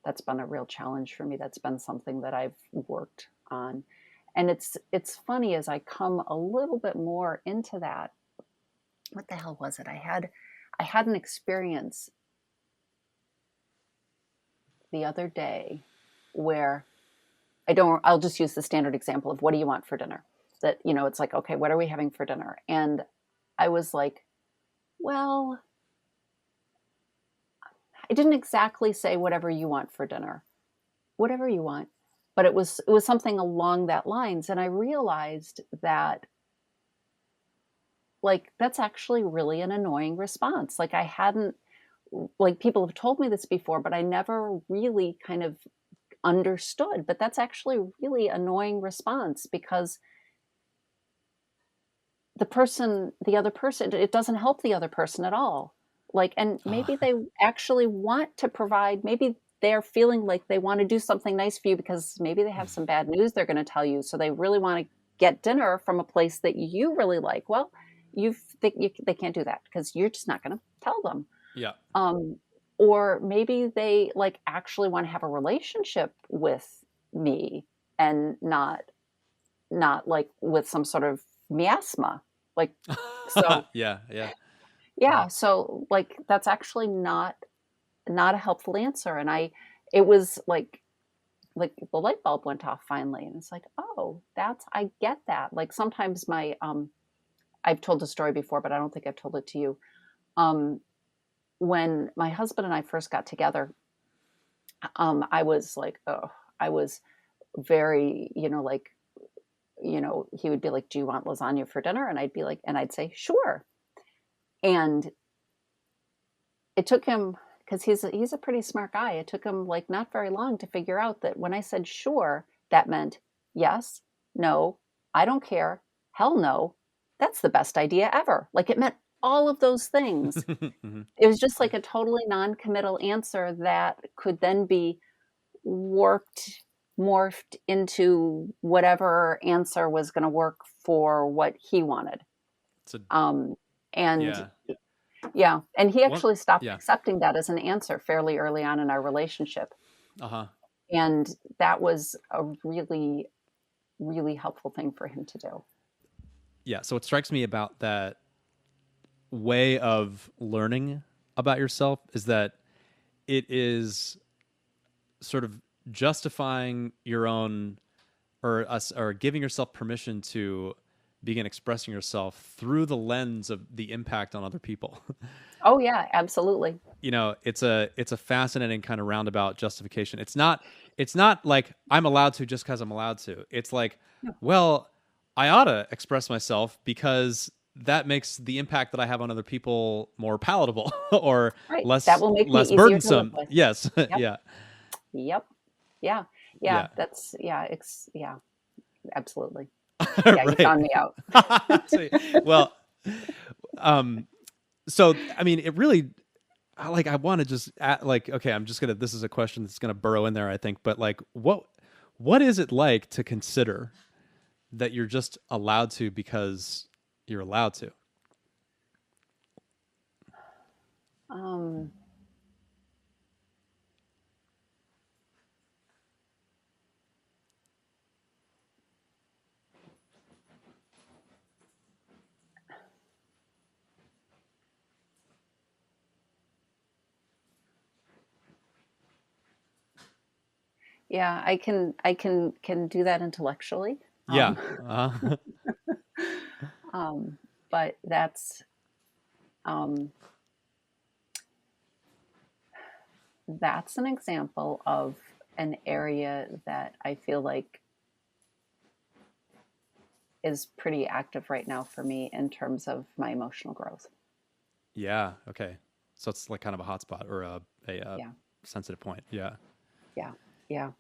that's been a real challenge for me. That's been something that I've worked on. And it's funny as I come a little bit more into that. What the hell was it? I had an experience the other day where I'll just use the standard example of what do you want for dinner? That, it's like, okay, what are we having for dinner? And I was like, well, I didn't exactly say whatever you want for dinner, whatever you want, but it was something along that lines. And I realized that, like, that's actually really an annoying response. Like, I hadn't, like, people have told me this before, but I never really kind of understood. But that's actually a really annoying response, because the other person, it doesn't help the other person at all. Like, and maybe they actually want to provide, maybe they're feeling like they want to do something nice for you because maybe they have some bad news they're going to tell you. So they really want to get dinner from a place that you really like. Well, they can't do that because you're just not going to tell them. Yeah. Um, or maybe they like actually want to have a relationship with me, and not like with some sort of miasma. Like, so Yeah. Yeah. yeah, so like that's actually not a helpful answer. And it was like the light bulb went off finally, and it's like, oh, I get that. Like sometimes I've told the story before, but I don't think I've told it to you. Um, when my husband and I first got together, I was like, oh, I was very, like, he would be like, do you want lasagna for dinner? And I'd say, sure. And it took him, because he's a pretty smart guy. It took him like not very long to figure out that when I said sure, that meant yes, no, I don't care, hell no, that's the best idea ever. Like it meant all of those things. Mm-hmm. It was just like a totally non-committal answer that could then be worked, morphed into whatever answer was going to work for what he wanted. So And yeah. yeah, and he One. actually stopped Yeah. accepting that as an answer fairly early on in our relationship. Uh huh. And that was a really, really helpful thing for him to do. Yeah. So what strikes me about that way of learning about yourself is that it is sort of justifying your own or giving yourself permission to begin expressing yourself through the lens of the impact on other people. Oh yeah, absolutely. It's a fascinating kind of roundabout justification. It's not like I'm allowed to just because I'm allowed to. It's like, Yeah. well, I ought to express myself because that makes the impact that I have on other people more palatable or Right. That less will make me less easier to live burdensome. with. Yes. Yep. Yeah. Yep. Yeah. Yeah. Yeah. Yeah, absolutely. Yeah, you Right. found me out. So, well, um, so I mean, it really, I want to just like, okay, I'm just gonna. This is a question that's gonna burrow in there, I think. But like, what is it like to consider that you're just allowed to because you're allowed to? Um, yeah, I can do that intellectually. Yeah. Um, Uh, um, but um, that's an example of an area that I feel like is pretty active right now for me in terms of my emotional growth. Yeah. Okay. So it's like kind of a hotspot or a Yeah. sensitive point. Yeah. Yeah. Yeah.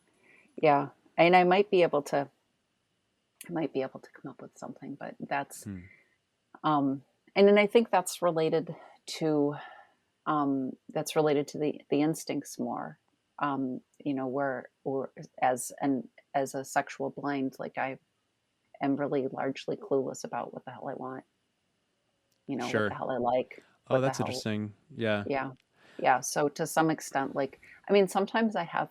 Yeah. And I might be able to come up with something, but Hmm. um, and then I think to that's related to the instincts more. Where or as a sexual blind, like I am really largely clueless about what the hell I want. What the Sure. hell I like, Oh, what the that's hell. interesting. Yeah. Yeah, yeah. So to some extent, like, I mean, sometimes I have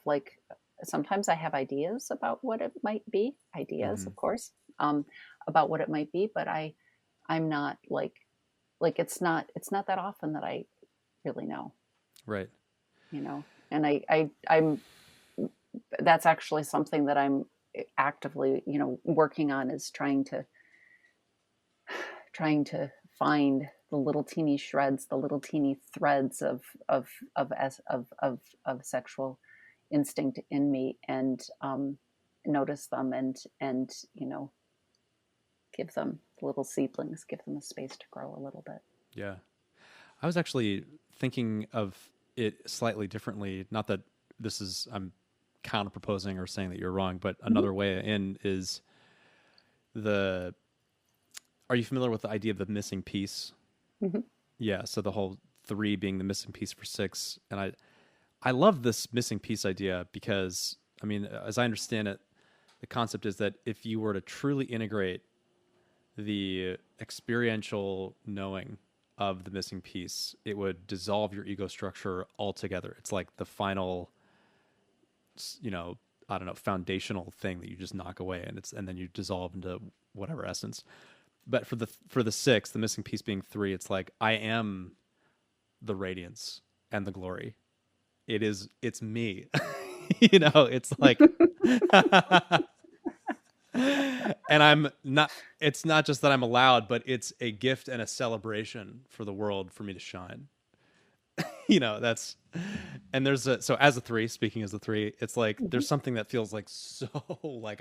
ideas about what it might be. Ideas, Hmm. of course, about what it might be, but I'm not like it's not that often that I really know. Right. And I'm that's actually something that I'm actively working on, is trying to find the little teeny shreds, the little teeny threads of sexual instinct in me, and notice them, and give them little seedlings, give them a space to grow a little bit. Yeah. I was actually thinking of it slightly differently. Not that I'm counter proposing or saying that you're wrong, but Mm-hmm. another way in is the, are you familiar with the idea of the missing piece? Mm-hmm. Yeah. So the whole three being the missing piece for six. And I love this missing piece idea because, I mean, as I understand it, the concept is that if you were to truly integrate the experiential knowing of the missing piece, it would dissolve your ego structure altogether. It's like the final, you know, I don't know, foundational thing that you just knock away, and then you dissolve into whatever essence. But for the six, the missing piece being three, it's like I am the radiance and the glory. It's me. It's like and I'm not, it's not just that I'm allowed, but it's a gift and a celebration for the world for me to shine. That's, and so as a three, speaking as a three, it's like Mm-hmm. there's something that feels like so like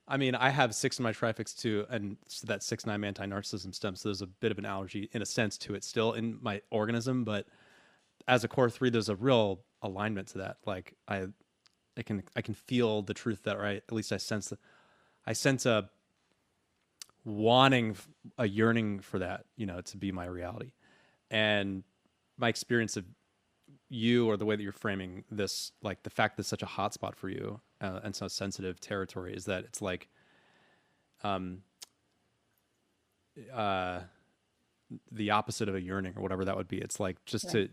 I mean, I have six in my trifix too, and so that 6-9 anti-narcissism stem. So there's a bit of an allergy in a sense to it still in my organism, but as a core three, there's a real alignment to that. Like I can feel the truth that, right? At least I sense a wanting, a yearning for that, to be my reality. And my experience of you, or the way that you're framing this, like the fact that it's such a hotspot for you, and so sensitive territory, is that it's like um, uh, the opposite of a yearning or whatever that would be. It's like just Right.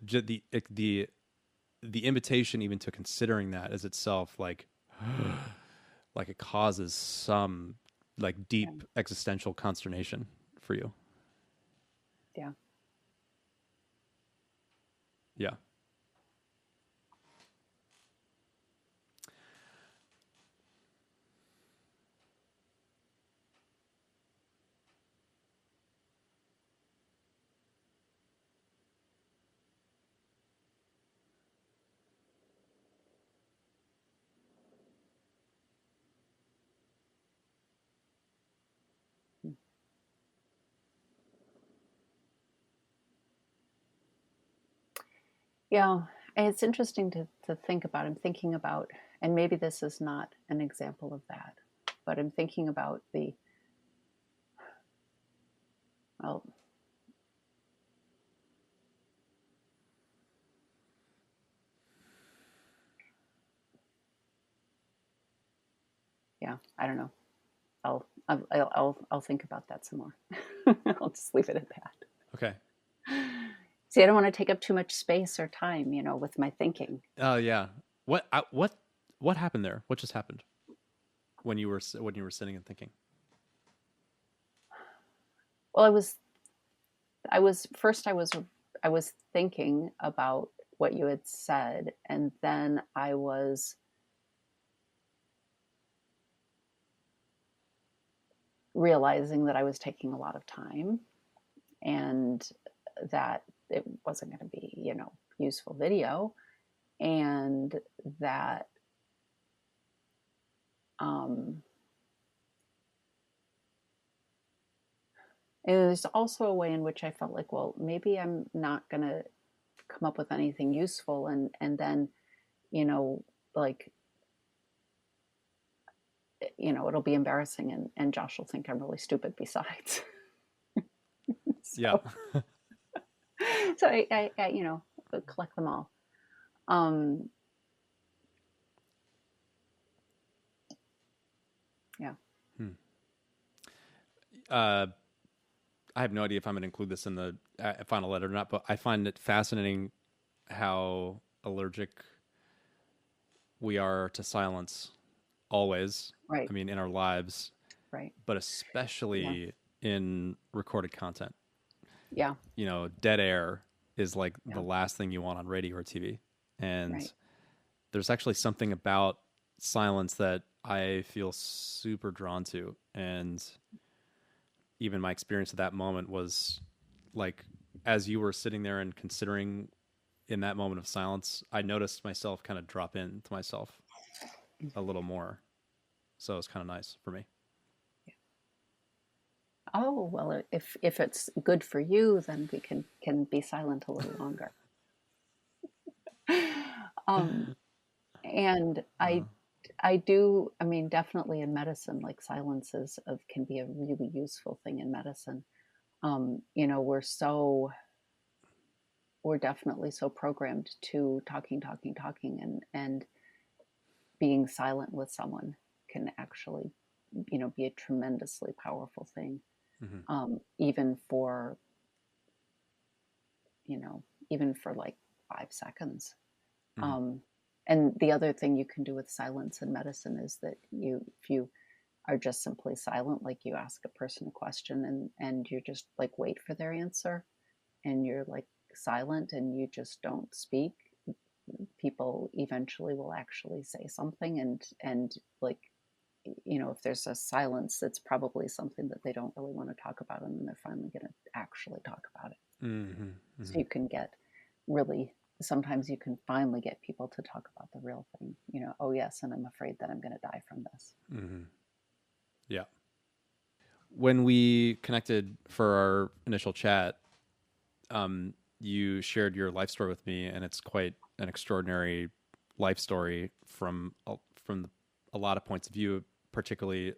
the invitation even to considering that as itself, like it causes some like Yeah. deep existential consternation for you. Yeah. Yeah. Yeah, and it's interesting to think about. I'm thinking about, and maybe this is not an example of that, but I'm thinking about well, yeah, I don't know. I'll think about that some more. I'll just leave it at that. Okay. See, I don't want to take up too much space or time, with my thinking. Oh yeah. What happened there? What just happened when you were sitting and thinking? Well, I was thinking about what you had said, and then I was realizing that I was taking a lot of time, and that it wasn't going to be, useful video, and that um, And there's also a way in which I felt like, well, maybe I'm not going to come up with anything useful. And then, you know, like, it'll be embarrassing and Josh will think I'm really stupid besides. Yeah. So, so collect them all. Um, yeah. Hmm. I have no idea if I'm going to include this in the final letter or not, but I find it fascinating how allergic we are to silence always. Right. I mean, in our lives, Right. but Yeah. especially in recorded content. Yeah. Dead air is like the Yeah. last thing you want on radio or TV. And Right. there's actually something about silence that I feel super drawn to. And even my experience at that moment was like, as you were sitting there and considering in that moment of silence, I noticed myself kind of drop into myself a little more. So it was kind of nice for me. Oh, well, if it's good for you, then we can be silent a little longer. Um, and Uh, I do, I mean, definitely in medicine, like silences can be a really useful thing in medicine. We're definitely so programmed to talking, and being silent with someone can actually, be a tremendously powerful thing. mm-hmm, Even for, even for like 5 seconds. mm-hmm, Um, and the other thing you can do with silence in medicine is that if you are just simply silent, like you ask a person a question and you just like wait for their answer, and you're like silent and you just don't speak, people eventually will actually say something, and like, if there's a silence, it's probably something that they don't really want to talk about, and then they're finally going to actually talk about it. mm-hmm, So mm-hmm, you can get really, sometimes you can finally get people to talk about the real thing. Oh yes, and I'm afraid that I'm going to die from this. mm-hmm. Yeah. When we connected for our initial chat, you shared your life story with me, and it's quite an extraordinary life story from a lot of points of view, particularly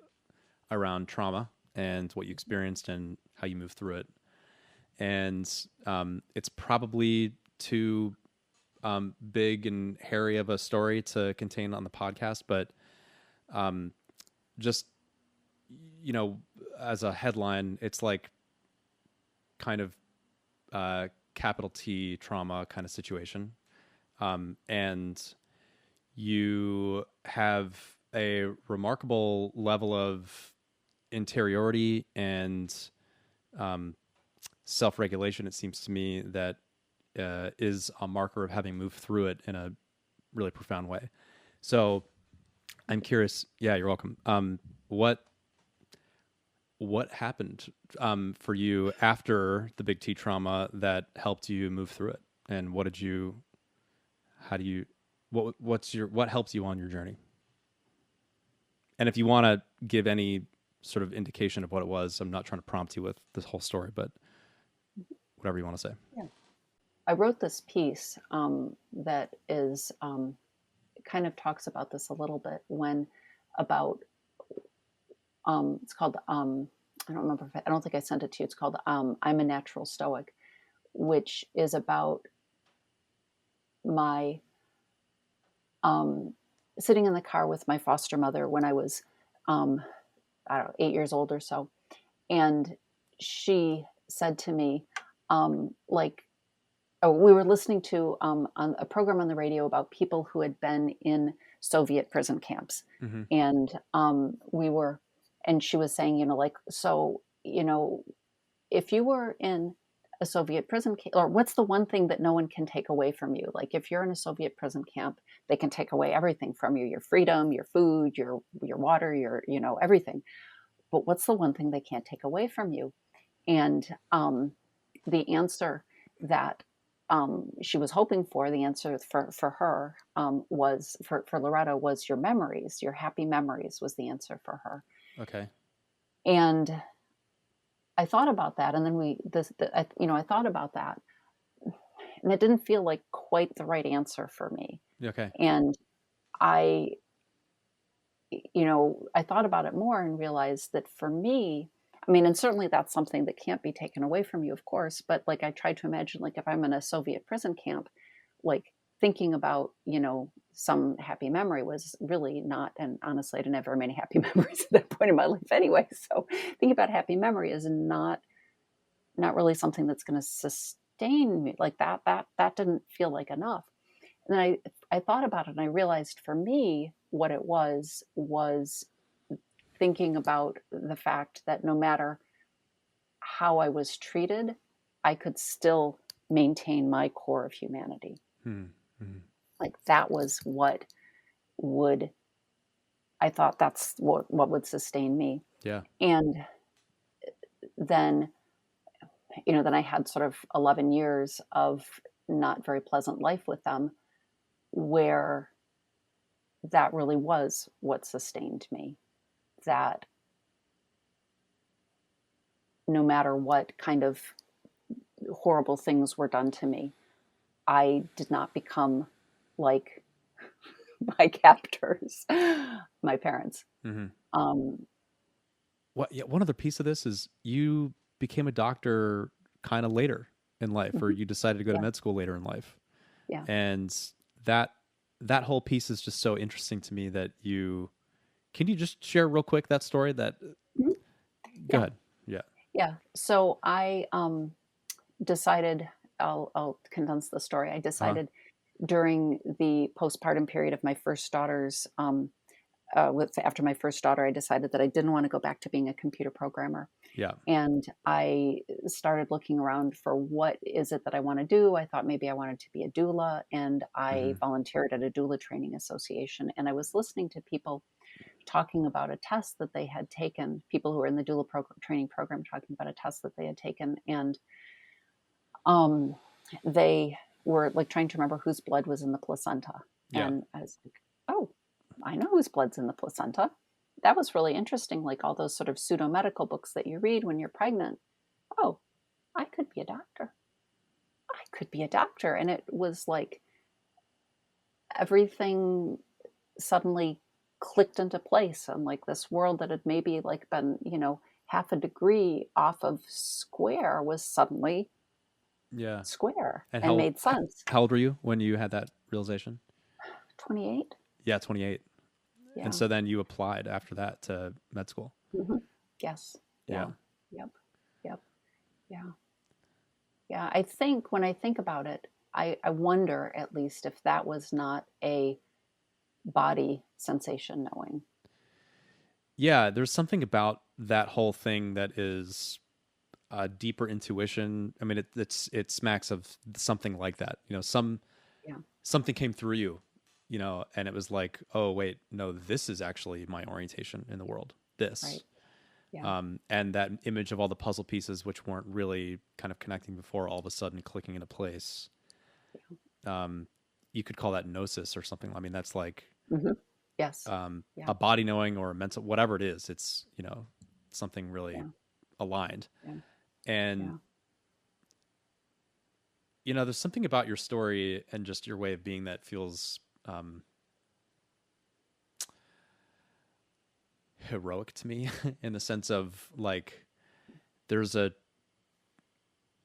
around trauma and what you experienced and how you moved through it. And it's probably too big and hairy of a story to contain on the podcast, but just you know, as a headline, it's like kind of capital T trauma kind of situation. And you have a remarkable level of interiority and self regulation, it seems to me, that is a marker of having moved through it in a really profound way. So I'm curious. Yeah, you're welcome. What happened for you after the big T trauma that helped you move through it, and how do you, what helps you on your journey? And if you want to give any sort of indication of what it was, I'm not trying to prompt you with this whole story, but whatever you want to say. Yeah. I wrote this piece that is kind of talks about this a little bit, about it's called I don't remember I don't think I sent it to you. It's called I'm a Natural Stoic, which is about my sitting in the car with my foster mother when I was I don't know, 8 years old or so, and she said to me, like, oh, we were listening to on a program on the radio about people who had been in Soviet prison camps, Mm-hmm. and and she was saying, like, so, if you were in a Soviet prison camp, or what's the one thing that no one can take away from you? Like, if you're in a Soviet prison camp, they can take away everything from you: your freedom, your food, your water, your everything. But what's the one thing they can't take away from you? And the answer that she was hoping for, the answer for her was for Loretta, was your memories, your happy memories was the answer for her. Okay. And I thought about that, and then I thought about that, and it didn't feel like quite the right answer for me. Okay. And I, I thought about it more and realized that for me, I mean, and certainly that's something that can't be taken away from you, of course, but like I tried to imagine, like if I'm in a Soviet prison camp, like thinking about, some happy memory was really not, and honestly, I didn't have very many happy memories at that point in my life anyway. So thinking about happy memory is not really something that's going to sustain me like that didn't feel like enough. And then I thought about it and I realized for me what it was thinking about the fact that no matter how I was treated, I could still maintain my core of humanity. Mm-hmm. Like that was what would I thought that's what would sustain me. Yeah. And then then I had sort of 11 years of not very pleasant life with them where that really was what sustained me. That no matter what kind of horrible things were done to me, I did not become like my captors, my parents. Mm-hmm. Um, What? Yeah. One other piece of this is you became a doctor kind of later in life, or you decided to go to yeah, med school later in life, yeah. and that that whole piece is just so interesting to me that you can you just share real quick that story that Mhm. go Yeah, ahead. Yeah. yeah. So I decided, I'll condense the story. I Uh-huh. decided during the postpartum period of my first daughter's after my first daughter, I decided that I didn't want to go back to being a computer programmer. Yeah. And I started looking around for what is it that I want to do. I thought maybe I wanted to be a doula, and I Mm-hmm. volunteered at a doula training association. And I was listening to people talking about a test that they had taken, people who were in the doula training program talking about a test that they had taken. And um, they were like trying to remember whose blood was in the placenta. Yeah. And I was like, oh, I know whose blood's in the placenta. That was really interesting. Like all those sort of pseudo medical books that you read when you're pregnant. Oh, I could be a doctor. I could be a doctor. And it was like everything suddenly clicked into place. And like this world that had maybe like been, half a degree off of square was suddenly Yeah. square And and made sense. how old were you when you had that realization? 28. Yeah, 28. And Yeah. so then you applied after that to med school. Hmm. Yes. Yeah. Yeah. Yep. Yep. Yeah. Yeah. I think when I think about it, I wonder at least if that was not a body sensation knowing. Yeah, there's something about that whole thing that is a deeper intuition. I mean, it smacks of something like that. Yeah. Something came through you, and it was like, oh wait, no, this is actually my orientation in the world. Right. This, Yeah. and that image of all the puzzle pieces which weren't really kind of connecting before, all of a sudden clicking into place. Um, you could call that gnosis or something. I mean, that's like Hmm. Yes. Yeah. a body knowing or a mental, whatever it is. It's something really Yeah. aligned. Yeah. And Yeah. there's something about your story and just your way of being that feels heroic to me in the sense of like there's a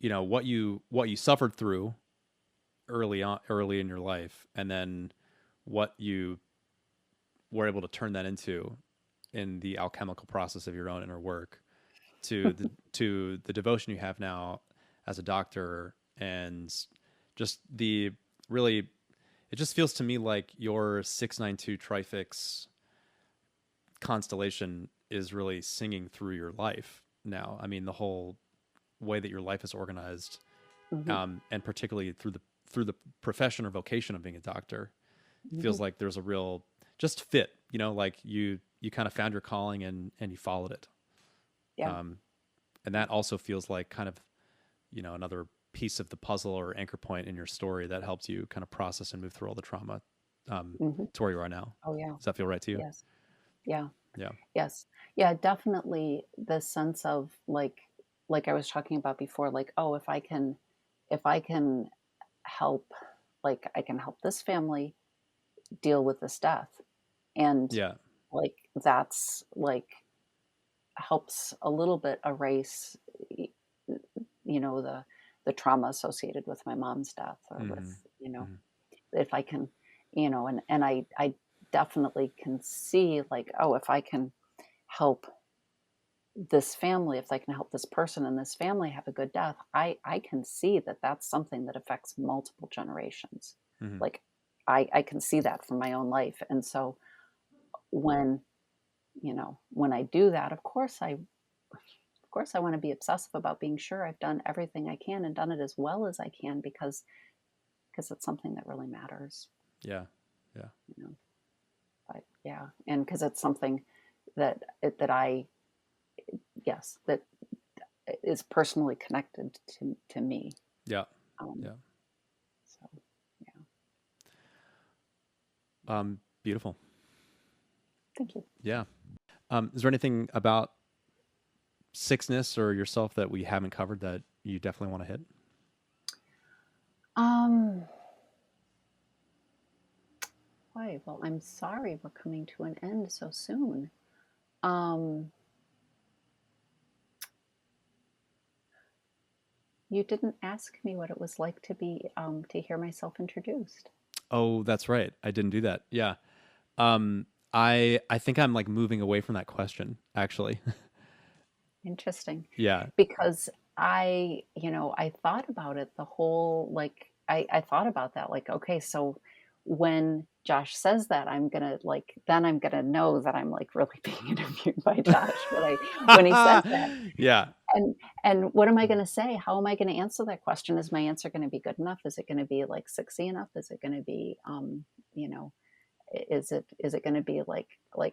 what you suffered through early in your life, and then what you were able to turn that into in the alchemical process of your own inner work to the devotion you have now as a doctor, and just the really it just feels to me like your 692 trifix constellation is really singing through your life now. I mean, the whole way that your life is organized, Hmm. and particularly through the profession or vocation of being a doctor, Hmm. feels like there's a real just fit. Like you kind of found your calling and you followed it. Yeah. Um, and that also feels like kind of another piece of the puzzle or anchor point in your story that helped you kind of process and move through all the trauma Hmm. to where you are now. Oh, yeah. Does that feel right to you? Yes. Yeah. Yeah. Yes. Yeah. Definitely the sense of like like I was talking about before, like, oh, if I can help, like I can help this family deal with this death, and Yeah. like that's like helps a little bit erase, the trauma associated with my mom's death, or with, Mm-hmm. Mm-hmm. if I can, and I definitely can see, like, oh, if I can help this family, if I can help this person and this family have a good death, I can see that that's something that affects multiple generations. Mm-hmm. Like, I can see that from my own life. And so when, when I do that, of course I want to be obsessive about being sure I've done everything I can and done it as well as I can, because it's something that really matters, Yeah. Yeah. you know. But yeah, and because it's something that I, yes, that is personally connected to me. Yeah. Um, Yeah. so yeah, Beautiful. thank you. Yeah. Is there anything about sickness or yourself that we haven't covered that you definitely want to hit? Um, why? Well, I'm sorry we're coming to an end so soon. Um, you didn't ask me what it was like to hear myself introduced. Oh, that's right. I didn't do that. Yeah. I think I'm like moving away from that question, actually. Interesting. Yeah. Because I thought about it the whole, like, I thought about that, like, okay, so when Josh says that, then I'm gonna know that I'm like really being interviewed by Josh when he says that. Yeah. And what am I gonna say? How am I gonna answer that question? Is my answer gonna be good enough? Is it gonna be like sexy enough? Is it gonna be, you know, is it going to be like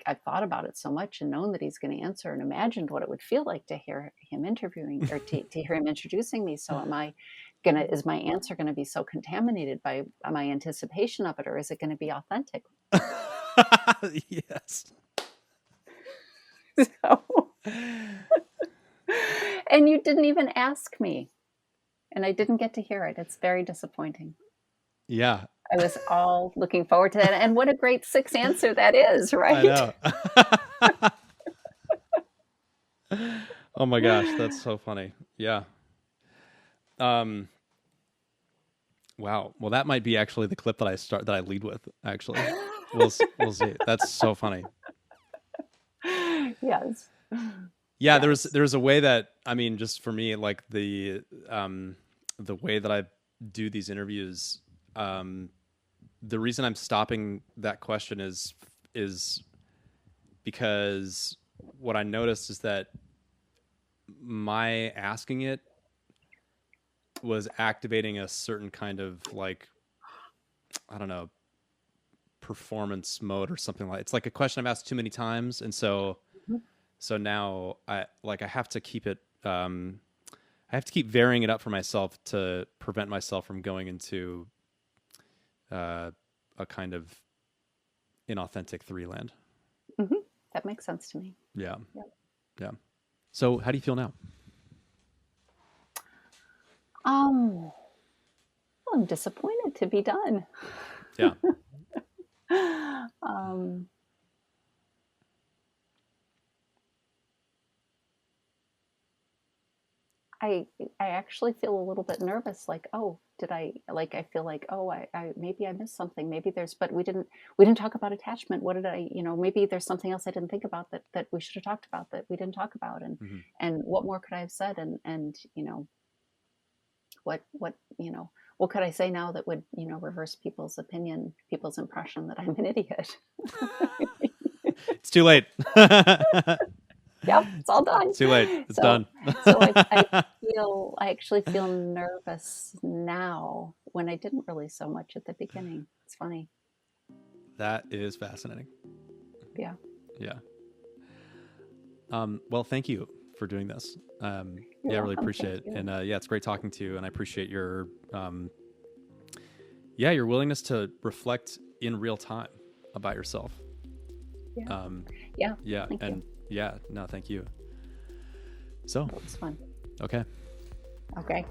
I've thought about it so much and known that he's going to answer and imagined what it would feel like to hear him interviewing, or to hear him introducing me. So is my answer going to be so contaminated by my anticipation of it, or is it going to be authentic? Yes. So, and you didn't even ask me, and I didn't get to hear it. It's very disappointing. Yeah. I was all looking forward to that, and what a great sixth answer that is, I right? know. Oh my gosh, that's so funny. Yeah. Um wow. Well, that might be actually the clip that I lead with, actually. We'll see. That's so funny. Yes. Yeah, Yes. there's a way that, I mean, just for me, like the way that I do these interviews, the reason I'm stopping that question is because what I noticed is that my asking it was activating a certain kind of, like, I don't know, performance mode or something. Like, it's like a question I've asked too many times, and so now I have to keep it, I have to keep varying it up for myself to prevent myself from going into a kind of inauthentic three land. Mm-hmm. That makes sense to me. Yeah. Yep. Yeah. So how do you feel now? Well, I'm disappointed to be done. Yeah. um, I I actually feel a little bit nervous. Like, oh, did I like? I feel like, oh, I maybe I missed something. Maybe but we didn't talk about attachment. What did I, maybe there's something else I didn't think about that we should have talked about that we didn't talk about, Mm-hmm. and what more could I have said, and what could I say now that would, reverse people's impression that I'm an idiot. It's too late. Yep, it's all done. It's too late. It's So, done. so I actually feel nervous now when I didn't really so much at the beginning. It's funny. That is fascinating. Yeah. Yeah. Well, thank you for doing this. You're Yeah, I really welcome. appreciate it. Thank you. And yeah, it's great talking to you, and I appreciate your willingness to reflect in real time about yourself. Yeah. Um, Yeah. yeah, Thank and you. yeah, no, thank you. So That was fun. Okay. Okay.